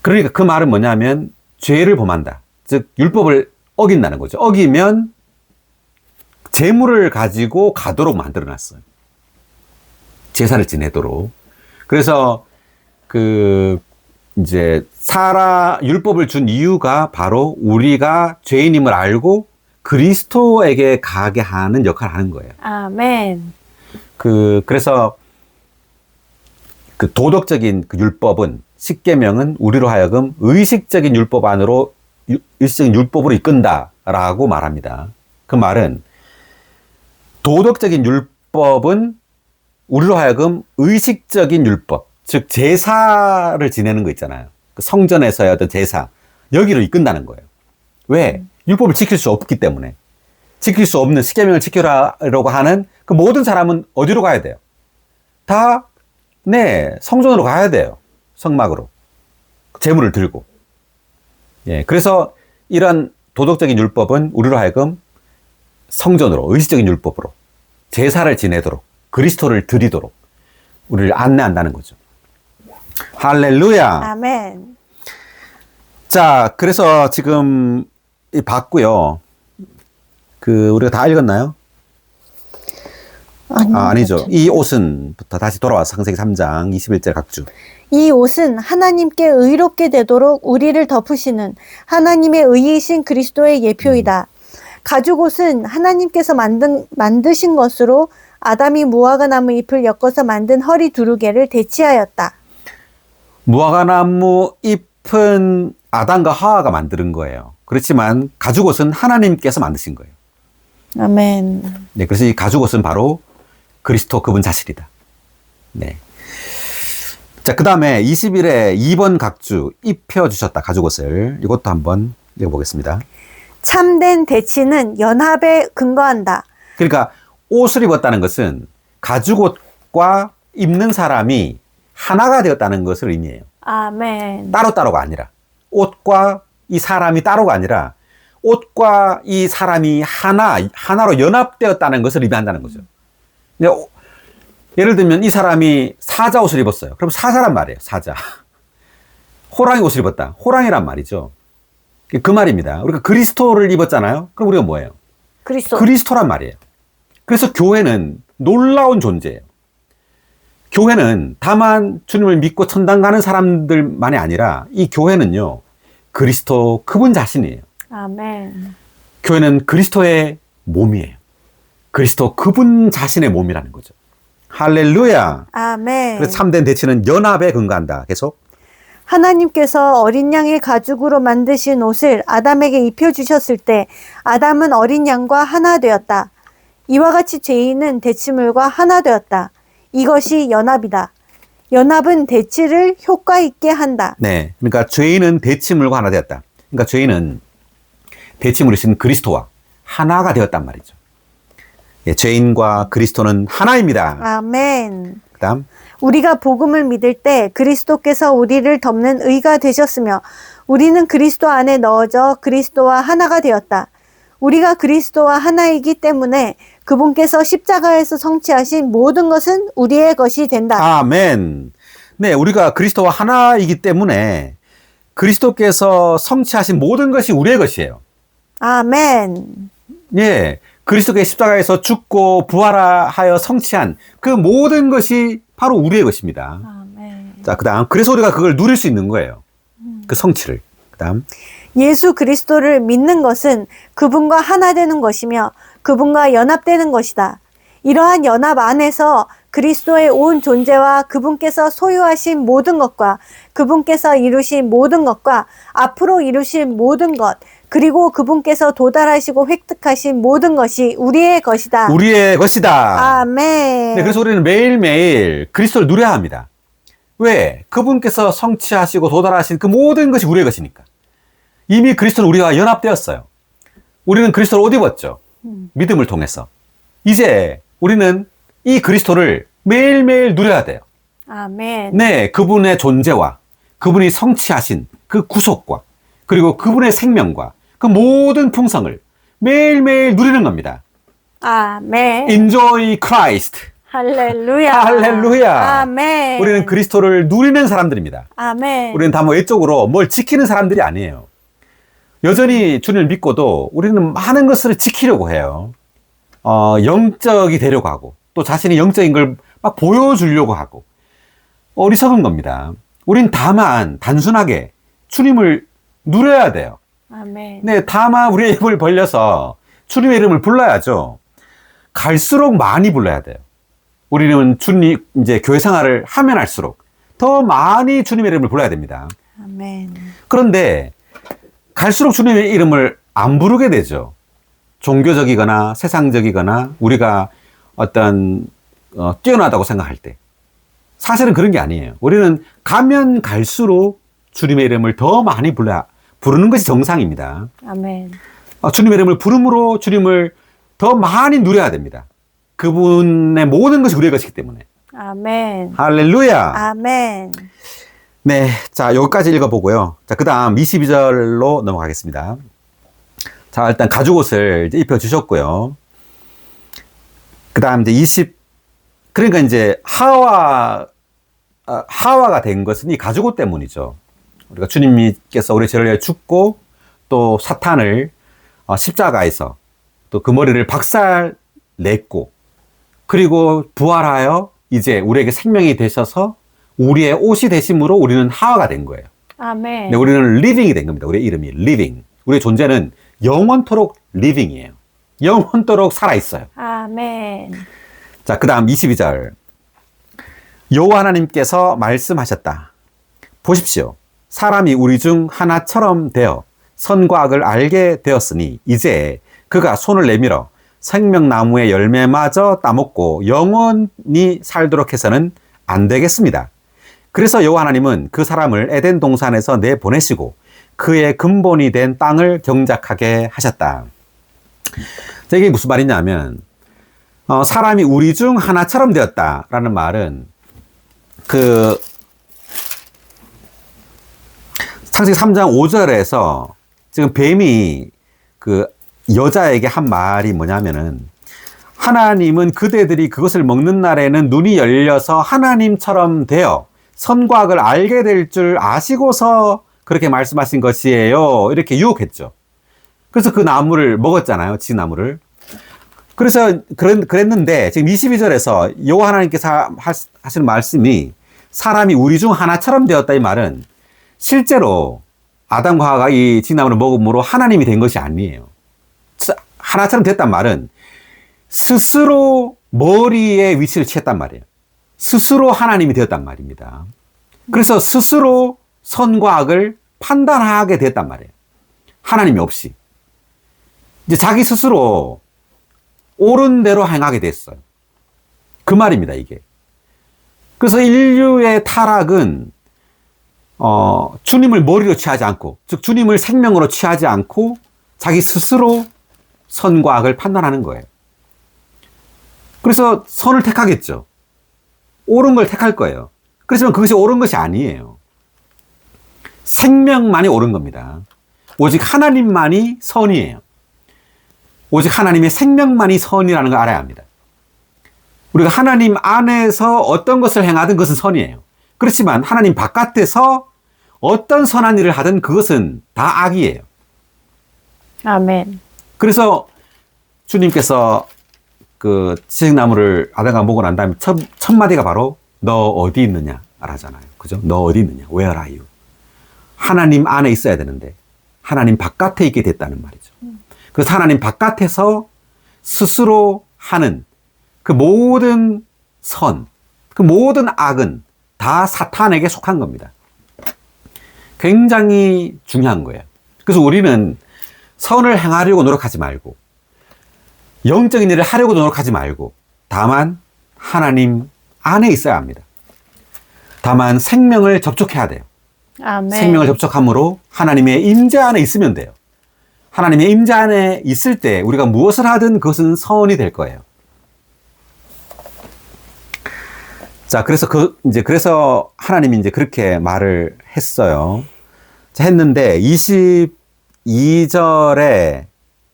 그러니까 그 말은 뭐냐면 죄를 범한다. 즉 율법을 어긴다는 거죠. 어기면 재물을 가지고 가도록 만들어놨어요. 제사를 지내도록. 그래서 이제 율법을 준 이유가 바로 우리가 죄인임을 알고 그리스도에게 가게 하는 역할을 하는 거예요. 아멘. 그래서 그 도덕적인 그 율법은 십계명은 우리로 하여금 의식적인 율법으로 이끈다라고 말합니다. 그 말은 도덕적인 율법은 우리로 하여금 의식적인 율법, 즉 제사를 지내는 거 있잖아요. 그 성전에서의 어떤 제사, 여기로 이끈다는 거예요. 왜? 율법을 지킬 수 없기 때문에. 지킬 수 없는 십계명을 지키라고 하는 그 모든 사람은 어디로 가야 돼요? 다, 네, 성전으로 가야 돼요. 성막으로. 제물을 들고. 예, 그래서 이런 도덕적인 율법은 우리로 하여금 성전으로, 의식적인 율법으로 제사를 지내도록, 그리스도를 드리도록 우리를 안내한다는 거죠. 할렐루야. 아멘. 자, 그래서 지금 봤고요. 우리가 다 읽었나요? 아니죠. 이 옷은부터 다시 돌아와서 창세기 3장 21절 각주. 이 옷은 하나님께 의롭게 되도록 우리를 덮으시는 하나님의 의이신 그리스도의 예표이다. 가죽 옷은 하나님께서 만드신 것으로 아담이 무화과나무 잎을 엮어서 만든 허리 두루개를 대치하였다. 무화과나무 잎은 아담과 하와가 만드는 거예요. 그렇지만 가죽 옷은 하나님께서 만드신 거예요. 아멘. 네, 그래서 이 가죽 옷은 바로 그리스도 그분 자신이다. 네. 자, 그 다음에 20일에 2번 각주 입혀주셨다. 가죽 옷을. 이것도 한번 읽어보겠습니다. 참된 대치는 연합에 근거한다. 그러니까 옷을 입었다는 것은 가죽 옷과 입는 사람이 하나가 되었다는 것을 의미해요. 아멘. 따로따로가 아니라. 옷과 이 사람이 따로가 아니라 옷과 이 사람이 하나로 연합되었다는 것을 의미한다는 거죠. 예를 들면 이 사람이 사자 옷을 입었어요. 그럼 사자란 말이에요. 사자. 호랑이 옷을 입었다. 호랑이란 말이죠. 그 말입니다. 우리가 그리스도를 입었잖아요. 그럼 우리가 뭐예요? 그리스도란 말이에요. 그래서 교회는 놀라운 존재예요. 교회는 다만 주님을 믿고 천당 가는 사람들만이 아니라 이 교회는요, 그리스도 그분 자신이에요. 아멘. 교회는 그리스도의 몸이에요. 그리스도 그분 자신의 몸이라는 거죠. 할렐루야. 아멘. 그래서 참된 대치는 연합에 근거한다. 계속. 하나님께서 어린 양의 가죽으로 만드신 옷을 아담에게 입혀주셨을 때 아담은 어린 양과 하나 되었다. 이와 같이 죄인은 대치물과 하나 되었다. 이것이 연합이다. 연합은 대치를 효과 있게 한다. 네. 그러니까 죄인은 대치물과 하나 되었다. 그러니까 죄인은 대치물이신 그리스도와 하나가 되었단 말이죠. 예, 죄인과 그리스도는 하나입니다. 아멘. 그 다음. 우리가 복음을 믿을 때 그리스도께서 우리를 덮는 의가 되셨으며 우리는 그리스도 안에 넣어져 그리스도와 하나가 되었다. 우리가 그리스도와 하나이기 때문에 그분께서 십자가에서 성취하신 모든 것은 우리의 것이 된다. 아멘. 네, 우리가 그리스도와 하나이기 때문에 그리스도께서 성취하신 모든 것이 우리의 것이에요. 아멘. 예, 그리스도께서 십자가에서 죽고 부활하여 성취한 그 모든 것이 바로 우리의 것입니다. 아멘. 자, 그 다음. 그래서 우리가 그걸 누릴 수 있는 거예요. 그 성취를. 그 다음. 예수 그리스도를 믿는 것은 그분과 하나 되는 것이며 그분과 연합되는 것이다. 이러한 연합 안에서 그리스도의 온 존재와 그분께서 소유하신 모든 것과 그분께서 이루신 모든 것과 앞으로 이루실 모든 것 그리고 그분께서 도달하시고 획득하신 모든 것이 우리의 것이다. 우리의 것이다. 아멘. 네, 그래서 우리는 매일매일 그리스도를 누려야 합니다. 왜? 그분께서 성취하시고 도달하신 그 모든 것이 우리의 것이니까. 이미 그리스도는 우리와 연합되었어요. 우리는 그리스도를 옷 입었죠. 믿음을 통해서. 이제 우리는 이 그리스도를 매일매일 누려야 돼요. 아멘. 네, 그분의 존재와 그분이 성취하신 그 구속과 그리고 그분의 생명과 그 모든 풍성을 매일매일 누리는 겁니다. 아멘. Enjoy Christ. 할렐루야. 할렐루야. 아멘. 우리는 그리스도를 누리는 사람들입니다. 아멘. 우리는 다 뭐 외적으로 뭘 지키는 사람들이 아니에요. 여전히 주님을 믿고도 우리는 많은 것을 지키려고 해요. 영적이 되려고 하고 또 자신이 영적인 걸 막 보여주려고 하고 어리석은 겁니다. 우린 다만 단순하게 주님을 누려야 돼요. 아멘. 네, 다만 우리의 입을 벌려서 주님의 이름을 불러야죠. 갈수록 많이 불러야 돼요. 우리는 주님, 이제 교회 생활을 하면 할수록 더 많이 주님의 이름을 불러야 됩니다. 아멘. 그런데 갈수록 주님의 이름을 안 부르게 되죠. 종교적이거나 세상적이거나 우리가 어떤 뛰어나다고 생각할 때. 사실은 그런 게 아니에요. 우리는 가면 갈수록 주님의 이름을 더 많이 부르는 것이 정상입니다. 아멘. 주님의 이름을 부름으로 주님을 더 많이 누려야 됩니다. 그분의 모든 것이 우리의 것이기 때문에. 아멘. 할렐루야. 아멘. 네. 자, 여기까지 읽어보고요. 자, 그 다음 22절로 넘어가겠습니다. 자, 일단 가죽옷을 이제 입혀주셨고요. 그 다음 이제 그러니까 이제 하와가 된 것은 이 가죽옷 때문이죠. 우리가 주님께서 우리 죄를 위해 죽고 또 사탄을 십자가에서 또 그 머리를 박살냈고 그리고 부활하여 이제 우리에게 생명이 되셔서 우리의 옷이 되심으로 우리는 하와가 된 거예요. 아멘. 네, 우리는 리빙이 된 겁니다. 우리의 이름이 리빙. 우리의 존재는 영원토록 리빙이에요. 영원토록 살아있어요. 아멘. 자, 그 다음 22절. 여호와 하나님께서 말씀하셨다. 보십시오. 사람이 우리 중 하나처럼 되어 선과 악을 알게 되었으니 이제 그가 손을 내밀어 생명나무의 열매마저 따먹고 영원히 살도록 해서는 안 되겠습니다. 그래서 여호와 하나님은 그 사람을 에덴 동산에서 내보내시고 그의 근본이 된 땅을 경작하게 하셨다. 자, 이게 무슨 말이냐면 사람이 우리 중 하나처럼 되었다라는 말은 창세기 3장 5절에서 지금 뱀이 그 여자에게 한 말이 뭐냐면은 하나님은 그대들이 그것을 먹는 날에는 눈이 열려서 하나님처럼 되어 선과 악을 알게 될 줄 아시고서 그렇게 말씀하신 것이에요. 이렇게 유혹했죠. 그래서 그 나무를 먹었잖아요. 지나무를. 그래서 그랬는데 지금 22절에서 여호와 하나님께서 하시는 말씀이 사람이 우리 중 하나처럼 되었다 이 말은 실제로 아담과 하와가 이 지나무를 먹음으로 하나님이 된 것이 아니에요. 하나처럼 됐단 말은 스스로 머리의 위치를 취했단 말이에요. 스스로 하나님이 되었단 말입니다. 그래서 스스로 선과 악을 판단하게 됐단 말이에요. 하나님이 없이. 이제 자기 스스로 옳은 대로 행하게 됐어요. 그 말입니다, 이게. 그래서 인류의 타락은 주님을 머리로 취하지 않고, 즉 주님을 생명으로 취하지 않고 자기 스스로 선과 악을 판단하는 거예요. 그래서 선을 택하겠죠. 옳은 걸 택할 거예요. 그렇지만 그것이 옳은 것이 아니에요. 생명만이 옳은 겁니다. 오직 하나님만이 선이에요. 오직 하나님의 생명만이 선이라는 걸 알아야 합니다. 우리가 하나님 안에서 어떤 것을 행하든 그것은 선이에요. 그렇지만 하나님 바깥에서 어떤 선한 일을 하든 그것은 다 악이에요. 아멘. 그래서 주님께서 그 지식나무를 아담과 먹고 난 다음에 첫 마디가 바로 너 어디 있느냐 하잖아요. 그죠? 너 어디 있느냐? Where are you? 하나님 안에 있어야 되는데 하나님 바깥에 있게 됐다는 말이죠. 그래서 하나님 바깥에서 스스로 하는 그 모든 선, 그 모든 악은 다 사탄에게 속한 겁니다. 굉장히 중요한 거예요. 그래서 우리는 선을 행하려고 노력하지 말고 영적인 일을 하려고 노력하지 말고 다만 하나님 안에 있어야 합니다. 다만 생명을 접촉해야 돼요. 아멘. 생명을 접촉함으로 하나님의 임재 안에 있으면 돼요. 하나님의 임재 안에 있을 때 우리가 무엇을 하든 그것은 선이 될 거예요. 자, 그래서 하나님이 이제 그렇게 말을 했어요. 자, 했는데 22절에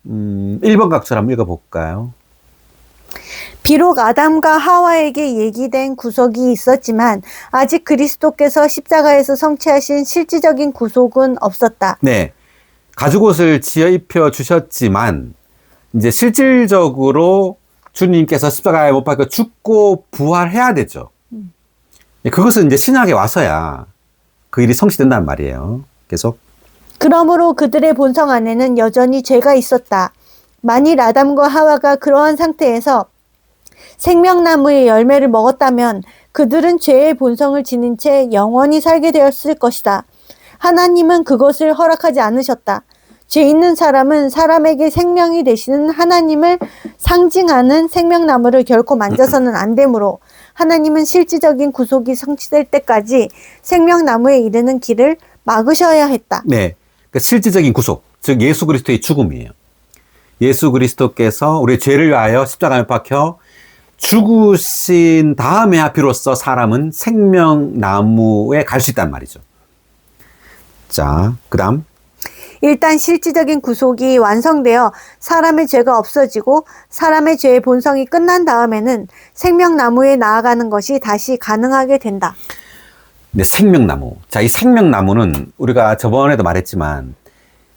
1번 각절 한번 읽어볼까요? 비록 아담과 하와에게 얘기된 구속이 있었지만 아직 그리스도께서 십자가에서 성취하신 실질적인 구속은 없었다. 네. 가죽옷을 지어 입혀 주셨지만 이제 실질적으로 주님께서 십자가에 못 박혀 죽고 부활해야 되죠. 그것은 이제 신약에 와서야 그 일이 성취된다는 말이에요. 계속. 그러므로 그들의 본성 안에는 여전히 죄가 있었다. 만일 아담과 하와가 그러한 상태에서 생명나무의 열매를 먹었다면 그들은 죄의 본성을 지닌 채 영원히 살게 되었을 것이다. 하나님은 그것을 허락하지 않으셨다. 죄 있는 사람은 사람에게 생명이 되시는 하나님을 상징하는 생명나무를 결코 만져서는 안 되므로 하나님은 실질적인 구속이 성취될 때까지 생명나무에 이르는 길을 막으셔야 했다. 네. 그러니까 실질적인 구속, 즉 예수 그리스도의 죽음이에요. 예수 그리스도께서 우리의 죄를 위하여 십자가에 못 박혀 죽으신 다음에야 비로소 사람은 생명나무에 갈 수 있단 말이죠. 자, 그 다음. 일단 실질적인 구속이 완성되어 사람의 죄가 없어지고 사람의 죄의 본성이 끝난 다음에는 생명나무에 나아가는 것이 다시 가능하게 된다. 네, 생명나무. 자, 이 생명나무는 우리가 저번에도 말했지만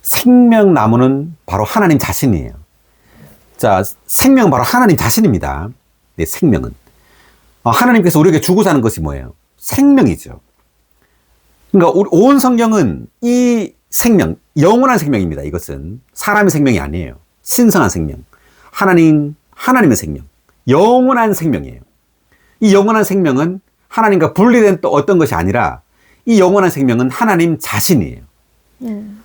생명나무는 바로 하나님 자신이에요. 자, 생명은 바로 하나님 자신입니다. 네, 생명은. 하나님께서 우리에게 주고자 하는 것이 뭐예요? 생명이죠. 그러니까 온 성경은 이 생명, 영원한 생명입니다. 이것은 사람의 생명이 아니에요. 신성한 생명. 하나님의 생명. 영원한 생명이에요. 이 영원한 생명은 하나님과 분리된 또 어떤 것이 아니라 이 영원한 생명은 하나님 자신이에요.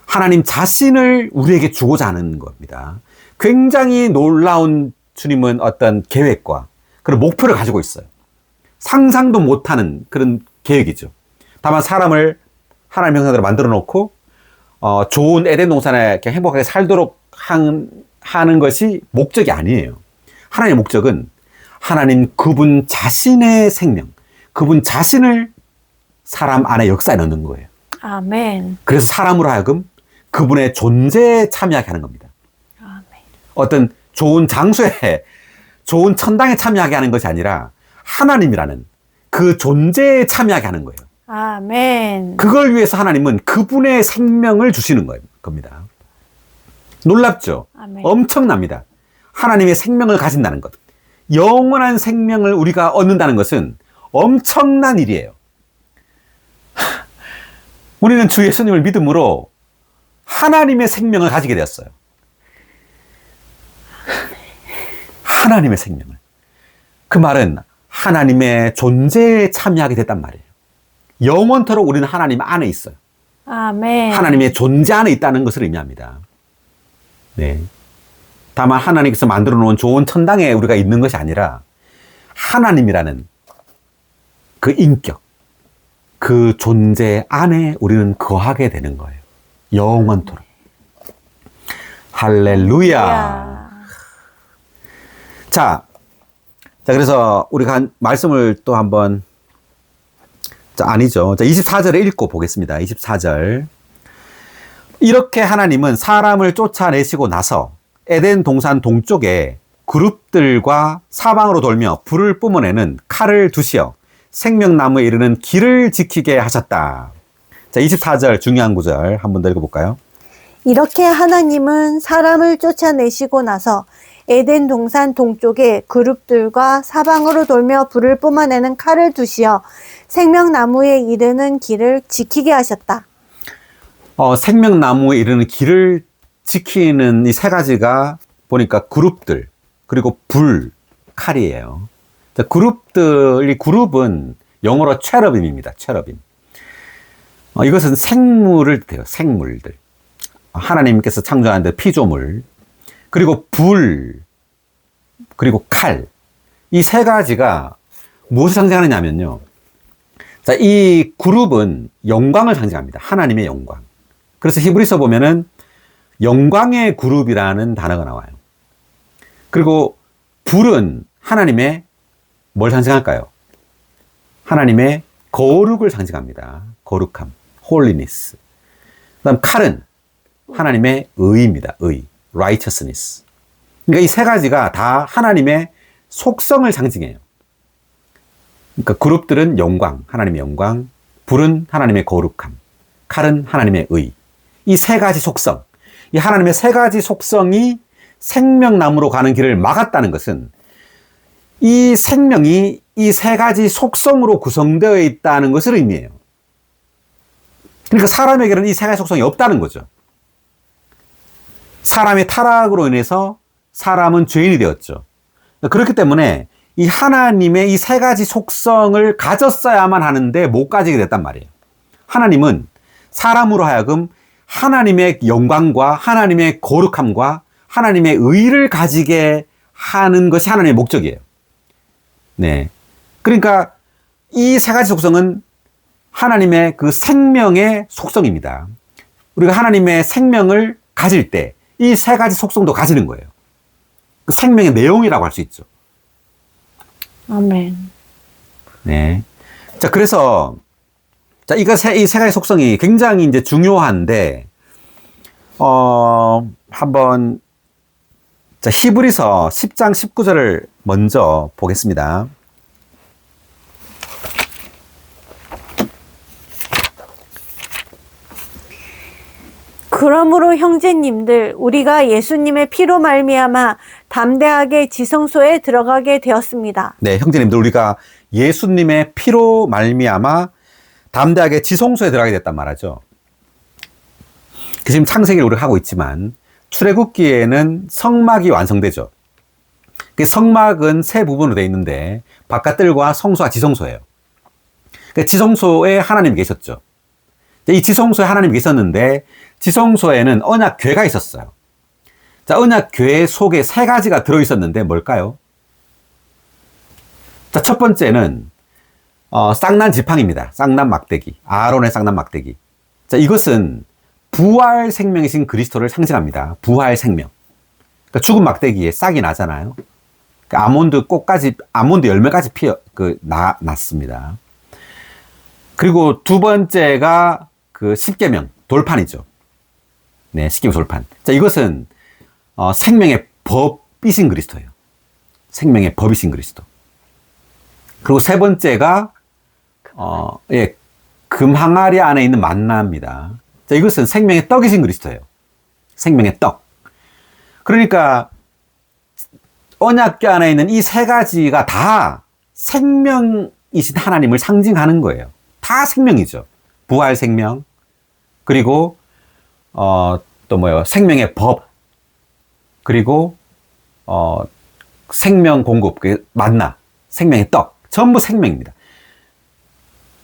하나님 자신을 우리에게 주고자 하는 겁니다. 굉장히 놀라운 주님은 어떤 계획과 그런 목표를 가지고 있어요. 상상도 못하는 그런 계획이죠. 다만 사람을 하나님 형상대로 만들어 놓고 좋은 에덴 동산에 이렇게 행복하게 살도록 하는 것이 목적이 아니에요. 하나님의 목적은 하나님 그분 자신의 생명, 그분 자신을 사람 안에 역사에 넣는 거예요. 아멘. 그래서 사람으로 하여금 그분의 존재에 참여하게 하는 겁니다. 아멘. 어떤 좋은 장소에, 좋은 천당에 참여하게 하는 것이 아니라 하나님이라는 그 존재에 참여하게 하는 거예요. 아멘. 그걸 위해서 하나님은 그분의 생명을 주시는 겁니다. 놀랍죠? 아멘. 엄청납니다. 하나님의 생명을 가진다는 것. 영원한 생명을 우리가 얻는다는 것은 엄청난 일이에요. 우리는 주 예수님을 믿음으로 하나님의 생명을 가지게 되었어요. 하나님의 생명을. 그 말은 하나님의 존재에 참여하게 됐단 말이에요. 영원토록 우리는 하나님 안에 있어요. 아멘. 하나님의 존재 안에 있다는 것을 의미합니다. 네. 다만 하나님께서 만들어 놓은 좋은 천당에 우리가 있는 것이 아니라 하나님이라는 그 인격, 그 존재 안에 우리는 거하게 되는 거예요. 영원토록. 할렐루야. 자, 그래서 우리가 말씀을 또 한번, 아니죠. 24절에 읽고 보겠습니다. 24절. 이렇게 하나님은 사람을 쫓아내시고 나서 에덴 동산 동쪽에 그룹들과 사방으로 돌며 불을 뿜어내는 칼을 두시어 생명나무에 이르는 길을 지키게 하셨다. 자, 24절 중요한 구절 한 번 더 읽어볼까요? 이렇게 하나님은 사람을 쫓아내시고 나서 에덴 동산 동쪽에 그룹들과 사방으로 돌며 불을 뿜어내는 칼을 두시어 생명나무에 이르는 길을 지키게 하셨다. 생명나무에 이르는 길을 지키는 이 세 가지가 보니까 그룹들, 그리고 불, 칼이에요. 자, 이 그룹은 영어로 체러빔입니다. 체러빔. 이것은 생물을 뜻해요. 생물들. 하나님께서 창조한 피조물. 그리고 불, 그리고 칼. 이 세 가지가 무엇을 상징하느냐면요. 자, 이 그룹은 영광을 상징합니다. 하나님의 영광. 그래서 히브리서 보면은 영광의 그룹이라는 단어가 나와요. 그리고 불은 하나님의 뭘 상징할까요? 하나님의 거룩을 상징합니다. 거룩함, holiness. 그다음 칼은 하나님의 의입니다. 의, righteousness. 그러니까 이 세 가지가 다 하나님의 속성을 상징해요. 그러니까 그룹들은 영광, 하나님의 영광, 불은 하나님의 거룩함, 칼은 하나님의 의. 이 세 가지 속성, 이 하나님의 세 가지 속성이 생명나무로 가는 길을 막았다는 것은 이 생명이 이 세 가지 속성으로 구성되어 있다는 것을 의미해요. 그러니까 사람에게는 이 세 가지 속성이 없다는 거죠. 사람의 타락으로 인해서 사람은 죄인이 되었죠. 그렇기 때문에 이 하나님의 이 세 가지 속성을 가졌어야만 하는데 못 가지게 됐단 말이에요. 하나님은 사람으로 하여금 하나님의 영광과 하나님의 거룩함과 하나님의 의를 가지게 하는 것이 하나님의 목적이에요. 네. 그러니까 이 세 가지 속성은 하나님의 그 생명의 속성입니다. 우리가 하나님의 생명을 가질 때 이 세 가지 속성도 가지는 거예요. 그 생명의 내용이라고 할 수 있죠. 아멘. 네. 자, 그래서, 자, 이 세 가지 속성이 굉장히 이제 중요한데, 한번, 자, 히브리서 10장 19절을 먼저 보겠습니다. 그러므로 형제님들 우리가 예수님의 피로 말미암아 담대하게 지성소에 들어가게 되었습니다. 네, 형제님들, 우리가 예수님의 피로 말미암아 담대하게 지성소에 들어가게 됐단 말이죠. 지금 창세기를 우리가 하고 있지만, 출애굽기에는 성막이 완성되죠. 그 성막은 세 부분으로 되어 있는데, 바깥들과 성소와 지성소예요. 그 지성소에 하나님이 계셨죠. 이 지성소에 하나님이 계셨는데, 지성소에는 언약궤가 있었어요. 자, 언약궤 속에 세 가지가 들어있었는데 뭘까요? 자, 첫 번째는 쌍난 지팡입니다. 쌍난 막대기. 아론의 쌍난 막대기. 자, 이것은 부활 생명이신 그리스도를 상징합니다. 부활 생명. 그러니까 죽은 막대기에 싹이 나잖아요. 그러니까 아몬드 열매까지 났습니다. 그리고 두 번째가 그 십계명, 돌판이죠. 네, 십계명 돌판. 자, 이것은 생명의 법이신 그리스도예요. 생명의 법이신 그리스도. 그리고 세 번째가 금항아리 안에 있는 만나입니다. 자, 이것은 생명의 떡이신 그리스도예요. 생명의 떡. 그러니까 언약궤 안에 있는 이 세 가지가 다 생명이신 하나님을 상징하는 거예요. 다 생명이죠. 부활 생명, 그리고 또 뭐예요? 생명의 법, 그리고 생명 공급, 만나, 생명의 떡, 전부 생명입니다.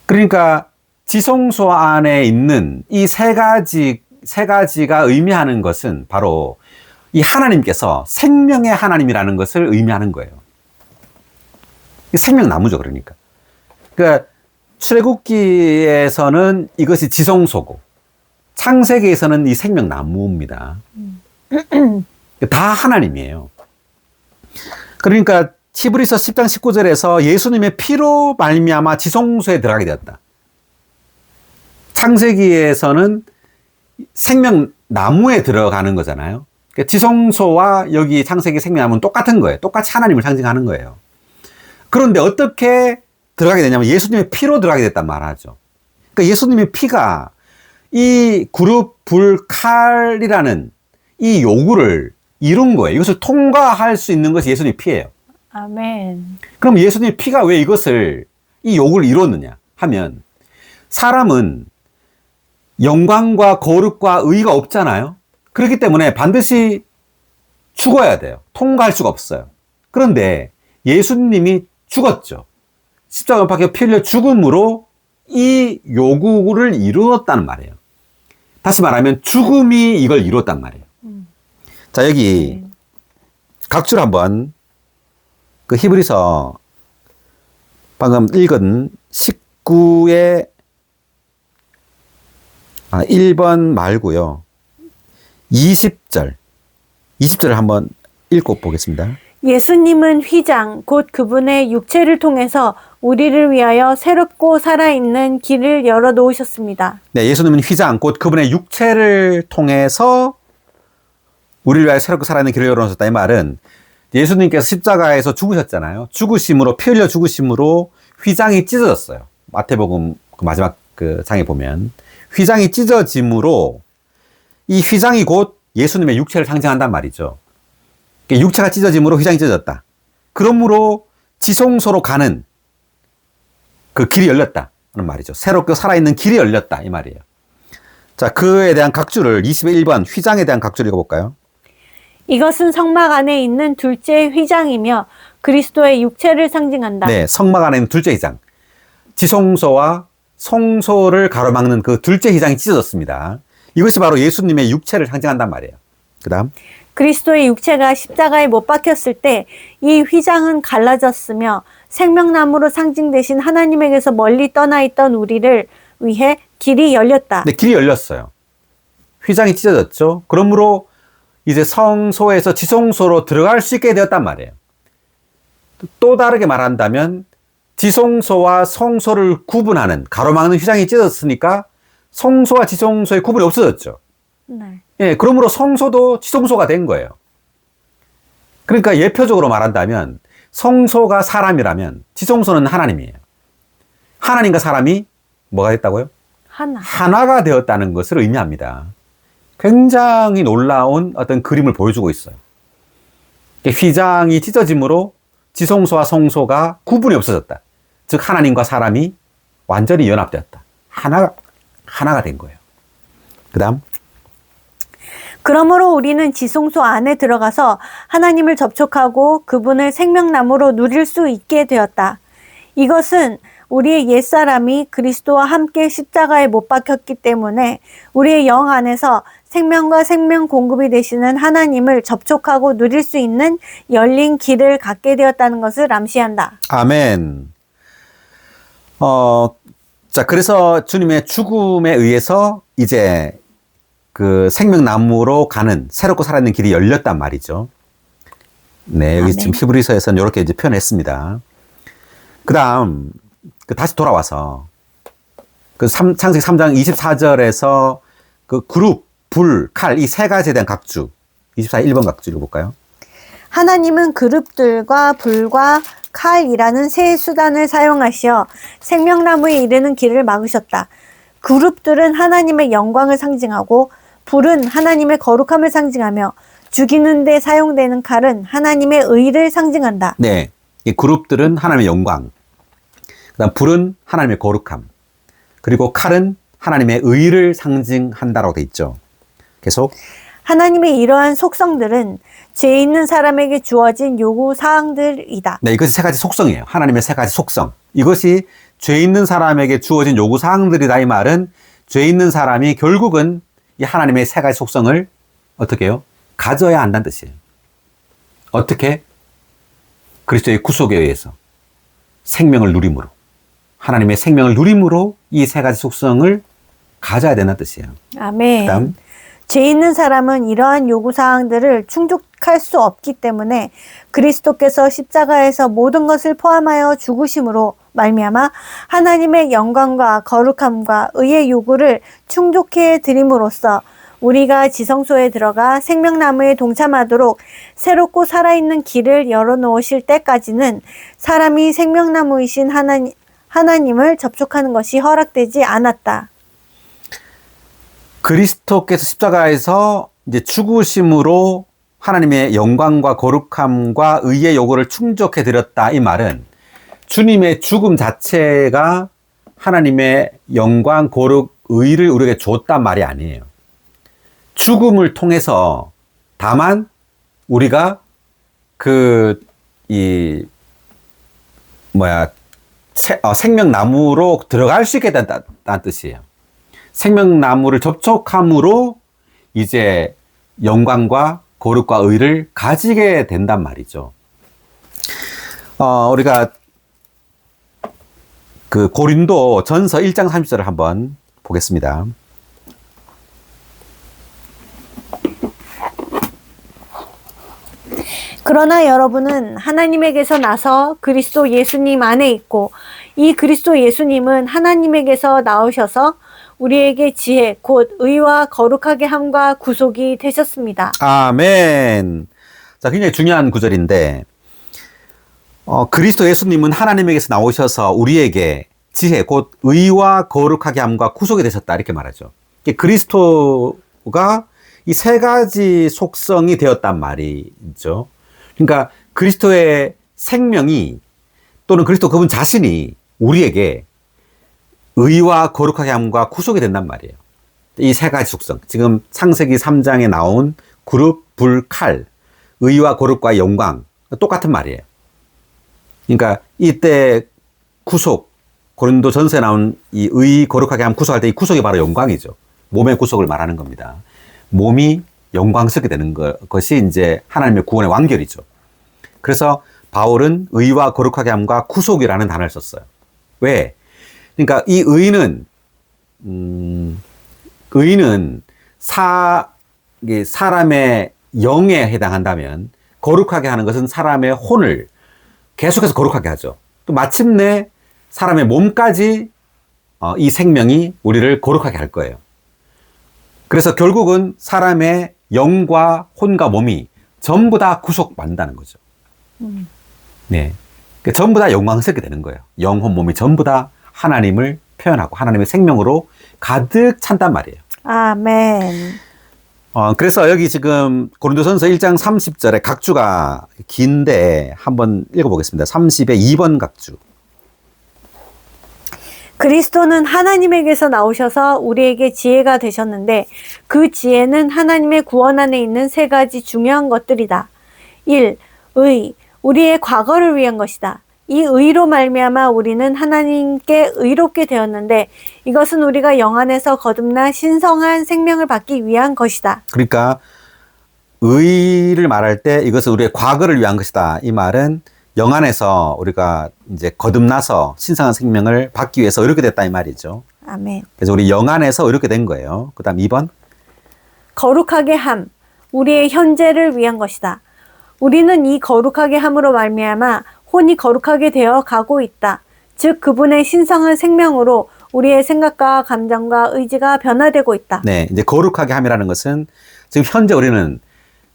그러니까 지성소 안에 있는 이 세 가지가 의미하는 것은 바로 이 하나님께서 생명의 하나님이라는 것을 의미하는 거예요. 생명나무죠, 그러니까. 그러니까 출애굽기에서는 이것이 지성소고, 창세기에서는 이 생명나무입니다. 다 하나님이에요. 그러니까 히브리서 10장 19절에서 예수님의 피로 말미암아 지성소에 들어가게 되었다. 창세기에서는 생명나무에 들어가는 거잖아요. 그러니까 지성소와 여기 창세기 생명나무는 똑같은 거예요. 똑같이 하나님을 상징하는 거예요. 그런데 어떻게 들어가게 되냐면 예수님의 피로 들어가게 됐단 말하죠. 그러니까 예수님의 피가 이 그룹 불 칼이라는 이 요구를 이룬 거예요. 이것을 통과할 수 있는 것이 예수님의 피예요. 아멘. 그럼 예수님의 피가 왜 이 요구를 이뤘느냐 하면, 사람은 영광과 거룩과 의가 없잖아요. 그렇기 때문에 반드시 죽어야 돼요. 통과할 수가 없어요. 그런데 예수님이 죽었죠. 십자가 박혀 피 흘려 죽음으로 이 요구를 이루었다는 말이에요. 다시 말하면 죽음이 이걸 이루었단 말이에요. 자, 여기 각줄 한번 그 히브리서 방금 읽은 19의 1번 말고요. 20절을 한번 읽고 보겠습니다. 예수님은 휘장, 곧 그분의 육체를 통해서 우리를 위하여 새롭고 살아있는 길을 열어놓으셨습니다. 네, 예수님은 휘장, 곧 그분의 육체를 통해서 우리를 위하여 새롭고 살아있는 길을 열어놓으셨다. 이 말은 예수님께서 십자가에서 죽으셨잖아요. 죽으심으로, 피 흘려 죽으심으로 휘장이 찢어졌어요. 마태복음 그 마지막 그 장에 보면 휘장이 찢어짐으로, 이 휘장이 곧 예수님의 육체를 상징한단 말이죠. 육체가 찢어짐으로 휘장이 찢어졌다. 그러므로 지성소로 가는 그 길이 열렸다는 말이죠. 새롭게 살아있는 길이 열렸다, 이 말이에요. 자, 그에 대한 각주를 21번 휘장에 대한 각주를 읽어볼까요? 이것은 성막 안에 있는 둘째 휘장이며 그리스도의 육체를 상징한다. 네, 성막 안에 있는 둘째 휘장. 지성소와 성소를 가로막는 그 둘째 휘장이 찢어졌습니다. 이것이 바로 예수님의 육체를 상징한단 말이에요. 그 다음. 그리스도의 육체가 십자가에 못 박혔을 때 이 휘장은 갈라졌으며 생명나무로 상징되신 하나님에게서 멀리 떠나 있던 우리를 위해 길이 열렸다. 네, 길이 열렸어요. 휘장이 찢어졌죠. 그러므로 이제 성소에서 지성소로 들어갈 수 있게 되었단 말이에요. 또 다르게 말한다면 지성소와 성소를 구분하는 가로막는 휘장이 찢어졌으니까 성소와 지성소의 구분이 없어졌죠. 네. 예, 그러므로 성소도 지성소가 된 거예요. 그러니까 예표적으로 말한다면 성소가 사람이라면 지성소는 하나님이에요. 하나님과 사람이 뭐가 됐다고요? 하나가 되었다는 것을 의미합니다. 굉장히 놀라운 어떤 그림을 보여주고 있어요. 휘장이 찢어짐으로 지성소와 성소가 구분이 없어졌다. 즉 하나님과 사람이 완전히 연합되었다. 하나가 된 거예요. 그 다음 그러므로 우리는 지성소 안에 들어가서 하나님을 접촉하고 그분을 생명나무로 누릴 수 있게 되었다. 이것은 우리의 옛사람이 그리스도와 함께 십자가에 못 박혔기 때문에 우리의 영 안에서 생명과 생명 공급이 되시는 하나님을 접촉하고 누릴 수 있는 열린 길을 갖게 되었다는 것을 암시한다. 아멘. 자, 그래서 주님의 죽음에 의해서 이제 그 생명나무로 가는 새롭고 살아있는 길이 열렸단 말이죠. 네, 여기 아멘. 지금 히브리서에서는 이렇게 이제 표현했습니다. 그 다음, 다시 돌아와서 창세기 3장 24절에서 그 그룹, 불, 칼, 이 세 가지에 대한 각주, 24, 1번 각주 읽어볼까요? 하나님은 그룹들과 불과 칼이라는 세 수단을 사용하시어 생명나무에 이르는 길을 막으셨다. 그룹들은 하나님의 영광을 상징하고 불은 하나님의 거룩함을 상징하며 죽이는 데 사용되는 칼은 하나님의 의를 상징한다. 네, 이 그룹들은 하나님의 영광, 그다음 불은 하나님의 거룩함, 그리고 칼은 하나님의 의를 상징한다라고 돼 있죠. 계속 하나님의 이러한 속성들은 죄 있는 사람에게 주어진 요구 사항들이다. 네, 이것이 세 가지 속성이에요. 하나님의 세 가지 속성. 이것이 죄 있는 사람에게 주어진 요구 사항들이다. 이 말은 죄 있는 사람이 결국은 이 하나님의 세 가지 속성을 어떻게 해요? 가져야 한다는 뜻이에요. 어떻게? 그리스도의 구속에 의해서 생명을 누림으로, 하나님의 생명을 누림으로 이 세 가지 속성을 가져야 된다는 뜻이에요. 아멘. 그다음 죄 있는 사람은 이러한 요구사항들을 충족할 수 없기 때문에 그리스도께서 십자가에서 모든 것을 포함하여 죽으심으로 말미암아 하나님의 영광과 거룩함과 의의 요구를 충족해 드림으로써 우리가 지성소에 들어가 생명나무에 동참하도록 새롭고 살아있는 길을 열어놓으실 때까지는 사람이 생명나무이신 하나님을 접촉하는 것이 허락되지 않았다. 그리스도께서 십자가에서 이제 죽으심으로 하나님의 영광과 거룩함과 의의 요구를 충족해 드렸다. 이 말은 주님의 죽음 자체가 하나님의 영광, 거룩, 의를 우리에게 줬단 말이 아니에요. 죽음을 통해서 다만 우리가 생명나무로 들어갈 수 있게 된다는 뜻이에요. 생명나무를 접촉함으로 이제 영광과 거룩과 의를 가지게 된단 말이죠. 우리가 그 고린도 전서 1장 30절을 한번 보겠습니다. 그러나 여러분은 하나님에게서 나서 그리스도 예수님 안에 있고 이 그리스도 예수님은 하나님에게서 나오셔서 우리에게 지혜 곧 의와 거룩하게 함과 구속이 되셨습니다. 아멘. 자, 굉장히 중요한 구절인데 그리스도 예수님은 하나님에게서 나오셔서 우리에게 지혜 곧 의와 거룩하게 함과 구속이 되셨다 이렇게 말하죠. 그리스도가 이 세 가지 속성이 되었단 말이죠. 그러니까 그리스도의 생명이 또는 그리스도 그분 자신이 우리에게 의와 거룩하게 함과 구속이 된단 말이에요. 이 세 가지 속성. 지금 창세기 3장에 나온 그룹, 불, 칼, 의와 거룩과 영광 똑같은 말이에요. 그러니까 이때 구속, 고린도 전서에 나온 이 의, 거룩하게 함, 구속할 때 이 구속이 바로 영광이죠. 몸의 구속을 말하는 겁니다. 몸이 영광스럽게 되는 것이 이제 하나님의 구원의 완결이죠. 그래서 바울은 의와 거룩하게 함과 구속이라는 단어를 썼어요. 왜? 그러니까 이 의는 사람의 영에 해당한다면 거룩하게 하는 것은 사람의 혼을 계속해서 거룩하게 하죠. 또 마침내 사람의 몸까지 이 생명이 우리를 거룩하게 할 거예요. 그래서 결국은 사람의 영과 혼과 몸이 전부 다 구속받는다는 거죠. 네. 그러니까 전부 다 영광스럽게 되는 거예요. 영혼, 몸이 전부 다 하나님을 표현하고 하나님의 생명으로 가득 찬단 말이에요. 아멘. 그래서 여기 지금 고린도전서 1장 30절에 각주가 긴데 한번 읽어보겠습니다. 30의 2번 각주. 그리스도는 하나님에게서 나오셔서 우리에게 지혜가 되셨는데 그 지혜는 하나님의 구원 안에 있는 세 가지 중요한 것들이다. 1. 의, 우리의 과거를 위한 것이다. 이 의로 말미암아 우리는 하나님께 의롭게 되었는데 이것은 우리가 영 안에서 거듭나 신성한 생명을 받기 위한 것이다. 그러니까 의를 말할 때 이것은 우리의 과거를 위한 것이다. 이 말은 영 안에서 우리가 이제 거듭나서 신성한 생명을 받기 위해서 의롭게 됐다 이 말이죠. 아멘. 그래서 우리 영 안에서 의롭게 된 거예요. 그 다음 2번. 거룩하게 함, 우리의 현재를 위한 것이다. 우리는 이 거룩하게 함으로 말미암아 혼이 거룩하게 되어 가고 있다. 즉 그분의 신성한 생명으로 우리의 생각과 감정과 의지가 변화되고 있다. 네, 이제 거룩하게 함이라는 것은 지금 현재 우리는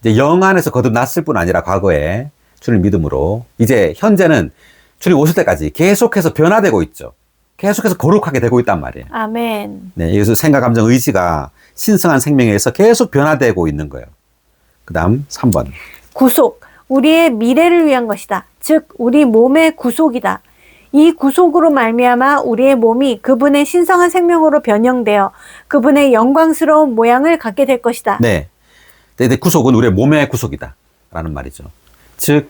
이제 영 안에서 거듭났을 뿐 아니라 과거에 주님 믿음으로 이제 현재는 주님 오실 때까지 계속해서 변화되고 있죠. 계속해서 거룩하게 되고 있단 말이에요. 아멘. 네, 여기서 생각, 감정, 의지가 신성한 생명에 의해서 계속 변화되고 있는 거예요. 그 다음 3번. 구속, 우리의 미래를 위한 것이다. 즉 우리 몸의 구속이다. 이 구속으로 말미암아 우리의 몸이 그분의 신성한 생명으로 변형되어 그분의 영광스러운 모양을 갖게 될 것이다. 네, 근데 구속은 우리의 몸의 구속이다 라는 말이죠. 즉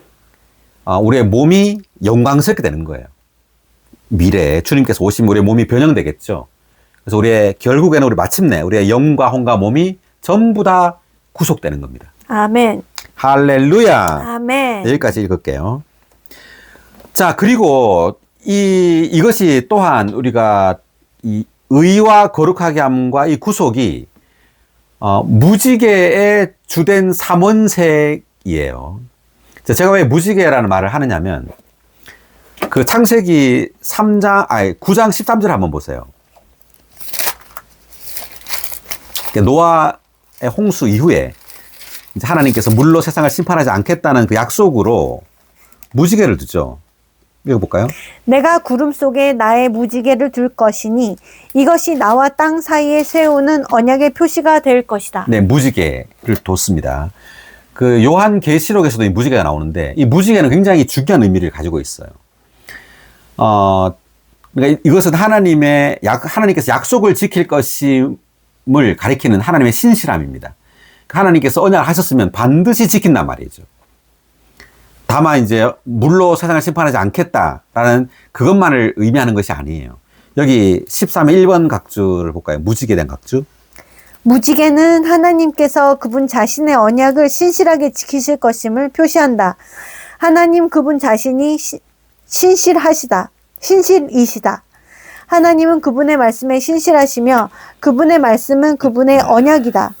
우리의 몸이 영광스럽게 되는 거예요. 미래에 주님께서 오시면 우리의 몸이 변형되겠죠. 그래서 결국에는 우리 마침내 우리의 영과 혼과 몸이 전부 다 구속되는 겁니다. 아멘. 할렐루야. 아멘. 네, 여기까지 읽을게요. 자, 그리고 이것이 또한 우리가 이 의와 거룩하게 함과 이 구속이 무지개의 주된 삼원색이에요. 제가 왜 무지개라는 말을 하느냐면 그 창세기 9장 13절 한번 보세요. 노아의 홍수 이후에 이제 하나님께서 물로 세상을 심판하지 않겠다는 그 약속으로 무지개를 두죠. 읽어볼까요? 내가 구름 속에 나의 무지개를 둘 것이니 이것이 나와 땅 사이에 세우는 언약의 표시가 될 것이다. 네, 무지개를 뒀습니다. 그 요한계시록에서도 이 무지개가 나오는데 이 무지개는 굉장히 중요한 의미를 가지고 있어요. 그러니까 이것은 하나님께서 약속을 지킬 것임을 가리키는 하나님의 신실함입니다. 하나님께서 언약을 하셨으면 반드시 지킨단 말이죠. 다만 이제 물로 세상을 심판하지 않겠다라는 그것만을 의미하는 것이 아니에요. 여기 13의 1번 각주를 볼까요? 무지개 된 각주. 무지개는 하나님께서 그분 자신의 언약을 신실하게 지키실 것임을 표시한다. 하나님 그분 자신이 신실이시다. 하나님은 그분의 말씀에 신실하시며 그분의 말씀은 그분의 언약이다.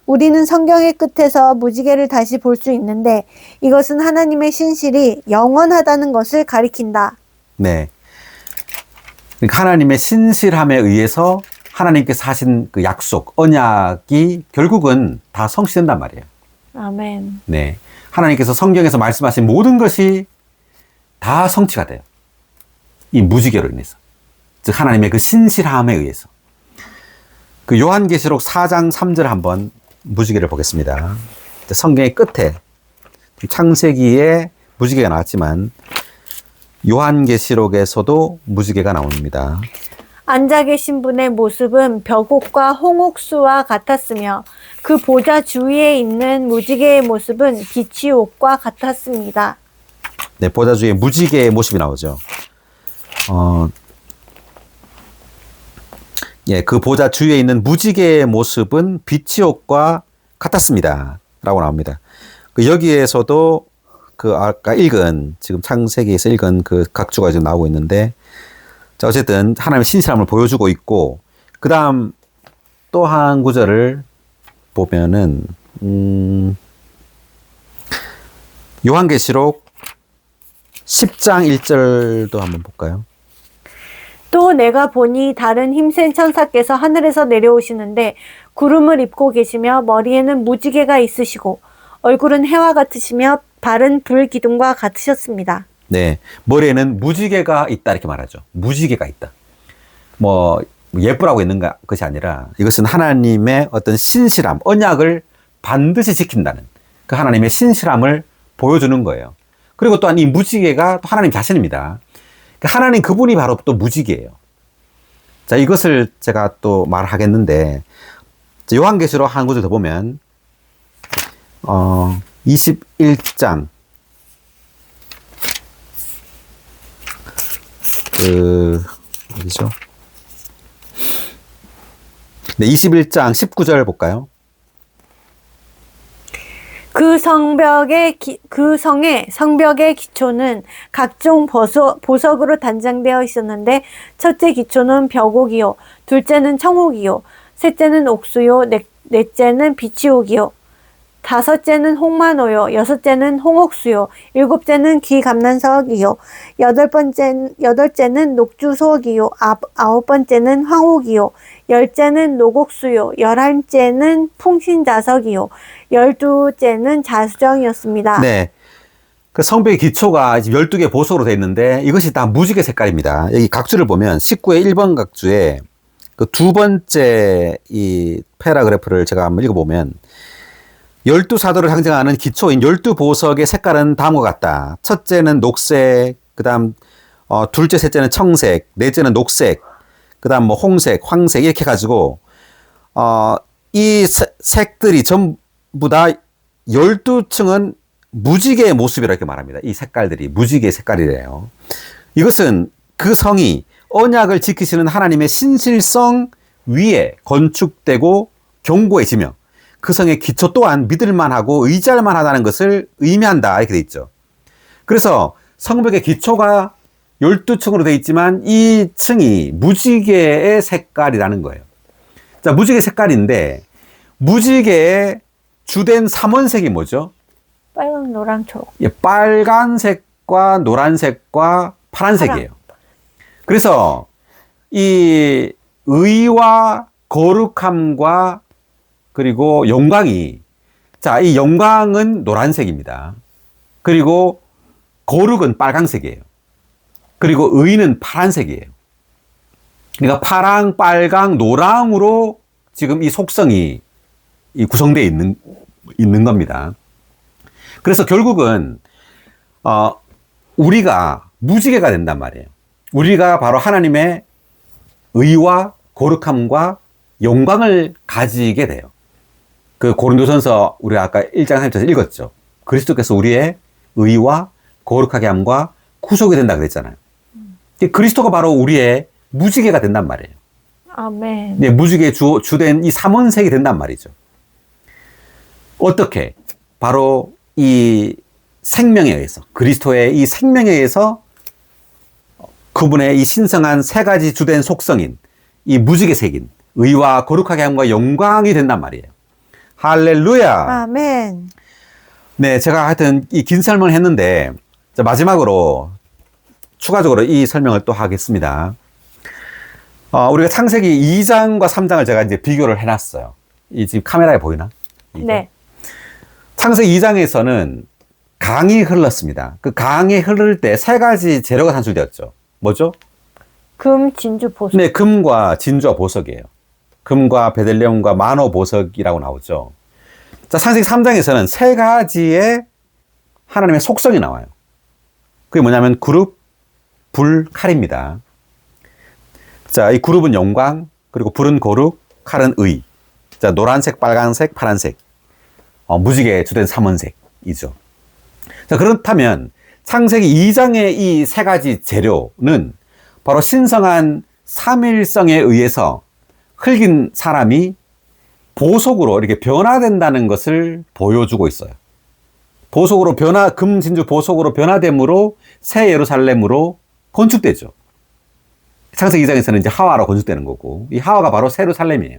우리는 성경의 끝에서 무지개를 다시 볼 수 있는데 이것은 하나님의 신실이 영원하다는 것을 가리킨다. 네. 그러니까 하나님의 신실함에 의해서 하나님께서 하신 그 약속, 언약이 결국은 다 성취된단 말이에요. 아멘. 네. 하나님께서 성경에서 말씀하신 모든 것이 다 성취가 돼요. 이 무지개로 인해서. 즉, 하나님의 그 신실함에 의해서. 그 요한계시록 4장 3절 한번 무지개를 보겠습니다. 성경의 끝에 창세기에 무지개가 나왔지만 요한계시록에서도 무지개가 나옵니다. 앉아 계신 분의 모습은 벽옥과 홍옥수와 같았으며 그 보좌 주위에 있는 무지개의 모습은 빛이 옥과 같았습니다. 네, 보좌 주위에 무지개의 모습이 나오죠. 그 보좌 주위에 있는 무지개의 모습은 빛이 옷과 같았습니다. 라고 나옵니다. 여기에서도 아까 지금 창세기에서 읽은 그 각주가 지금 나오고 있는데, 자, 어쨌든 하나님의 신실함을 보여주고 있고, 그 다음 또 한 구절을 보면은, 요한계시록 10장 1절도 한번 볼까요? 또 내가 보니 다른 힘센 천사께서 하늘에서 내려오시는데 구름을 입고 계시며 머리에는 무지개가 있으시고 얼굴은 해와 같으시며 발은 불 기둥과 같으셨습니다. 네, 머리에는 무지개가 있다 이렇게 말하죠. 무지개가 있다. 뭐 예쁘라고 있는 것이 아니라 이것은 하나님의 어떤 신실함, 언약을 반드시 지킨다는 그 하나님의 신실함을 보여주는 거예요. 그리고 또한 이 무지개가 또 하나님 자신입니다. 하나님 그분이 바로 또 무지개예요. 자, 이것을 제가 또 말하겠는데, 요한계시록 한 구절 더 보면, 21장, 어디죠? 네, 21장 19절 볼까요? 그 성의 성벽의 기초는 각종 보석으로 단장되어 있었는데 첫째 기초는 벽옥이요, 둘째는 청옥이요, 셋째는 옥수요, 넷째는 비치옥이요, 다섯째는 홍마노요, 여섯째는 홍옥수요, 일곱째는 귀감난석이요, 여덟째는 녹주석이요, 아홉 번째는 황옥이요, 열째는 노곡수요, 11째는 풍신자석이요, 12째는 자수정이었습니다. 네. 그 성벽의 기초가 12개 보석으로 되어 있는데 이것이 다 무지개 색깔입니다. 여기 각주를 보면 19의 1번 각주에 그 두 번째 이 패러그래프를 제가 한번 읽어보면 12사도를 상징하는 기초인 12보석의 색깔은 다음과 같다. 첫째는 녹색, 그 다음 둘째, 셋째는 청색, 넷째는 녹색, 그 다음 뭐 홍색, 황색 이렇게 가지고 이 색들이 전부 다 12층은 무지개의 모습이라 이렇게 말합니다. 이 색깔들이 무지개의 색깔이래요. 이것은 그 성이 언약을 지키시는 하나님의 신실성 위에 건축되고 견고해지며 그 성의 기초 또한 믿을만하고 의지할 만하다는 것을 의미한다 이렇게 돼 있죠. 그래서 성벽의 기초가 12층으로 돼 있지만 이 층이 무지개의 색깔이라는 거예요. 자, 무지개 색깔인데 무지개의 주된 삼원색이 뭐죠? 빨강, 노랑, 초록. 예, 빨간색과 노란색과 파란색이에요. 그래서 이 의와 거룩함과 그리고 영광이, 자, 이 영광은 노란색입니다. 그리고 거룩은 빨강색이에요. 그리고 의는 파란색이에요. 그러니까 파랑, 빨강, 노랑으로 지금 이 속성이 구성되어 있는 겁니다. 그래서 결국은 우리가 무지개가 된단 말이에요. 우리가 바로 하나님의 의와 거룩함과 영광을 가지게 돼요. 그 고린도전서 우리가 아까 1장 3절에서 읽었죠. 그리스도께서 우리의 의와 거룩하게 함과 구속이 된다 그랬잖아요. 그리스도가 바로 우리의 무지개가 된단 말이에요. 아멘. 네, 무지개 주된 이 삼원색이 된단 말이죠. 어떻게? 바로 이 생명에 의해서, 그리스도의 이 생명에 의해서 그분의 이 신성한 세 가지 주된 속성인 이 무지개색인 의와 거룩하게 함과 영광이 된단 말이에요. 할렐루야. 아멘. 네, 제가 하여튼 이 긴 설명을 했는데 자, 마지막으로 추가적으로 이 설명을 또 하겠습니다. 우리가 창세기 2장과 3장을 제가 이제 비교를 해놨어요. 이 지금 카메라에 보이나? 이게? 네. 창세기 2장에서는 강이 흘렀습니다. 그 강이 흐를 때 세 가지 재료가 산출되었죠. 뭐죠? 금, 진주, 보석. 네, 금과 진주와 보석이에요. 금과 베들레헴과 만호 보석이라고 나오죠. 자, 창세기 3장에서는 세 가지의 하나님의 속성이 나와요. 그게 뭐냐면 그룹, 불, 칼입니다. 자, 이 그룹은 영광, 그리고 불은 거룩, 칼은 의. 자, 노란색, 빨간색, 파란색. 무지개 주된 삼원색이죠. 자, 그렇다면 창세기 2장의 이 세 가지 재료는 바로 신성한 삼일성에 의해서 흙인 사람이 보석으로 이렇게 변화된다는 것을 보여주고 있어요. 보석으로 금, 진주, 보석으로 변화됨으로 새 예루살렘으로 건축되죠. 창세기 2장에서는 이제 하와로 건축되는 거고, 이 하와가 바로 새 예루살렘이에요.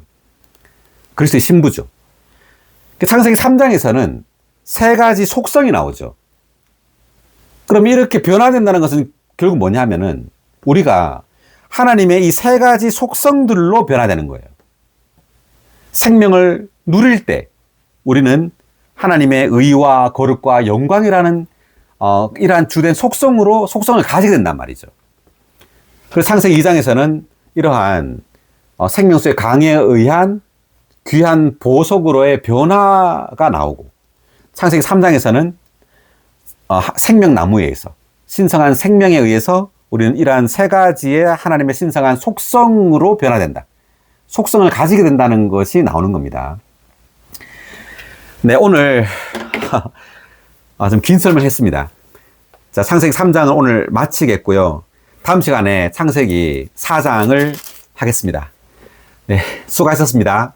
그리스도의 신부죠. 창세기 3장에서는 세 가지 속성이 나오죠. 그럼 이렇게 변화된다는 것은 결국 뭐냐 하면은 우리가 하나님의 이 세 가지 속성들로 변화되는 거예요. 생명을 누릴 때 우리는 하나님의 의와 거룩과 영광이라는 이러한 주된 속성을 가지게 된단 말이죠. 그래서 창세기 2장에서는 이러한 생명수의 강에 의한 귀한 보석으로의 변화가 나오고, 창세기 3장에서는 생명나무에 의해서, 신성한 생명에 의해서 우리는 이러한 세 가지의 하나님의 신성한 속성으로 변화된다. 속성을 가지게 된다는 것이 나오는 겁니다. 네, 오늘 좀 긴 설명을 했습니다. 자, 창세기 3장을 오늘 마치겠고요. 다음 시간에 창세기 4장을 하겠습니다. 네, 수고하셨습니다.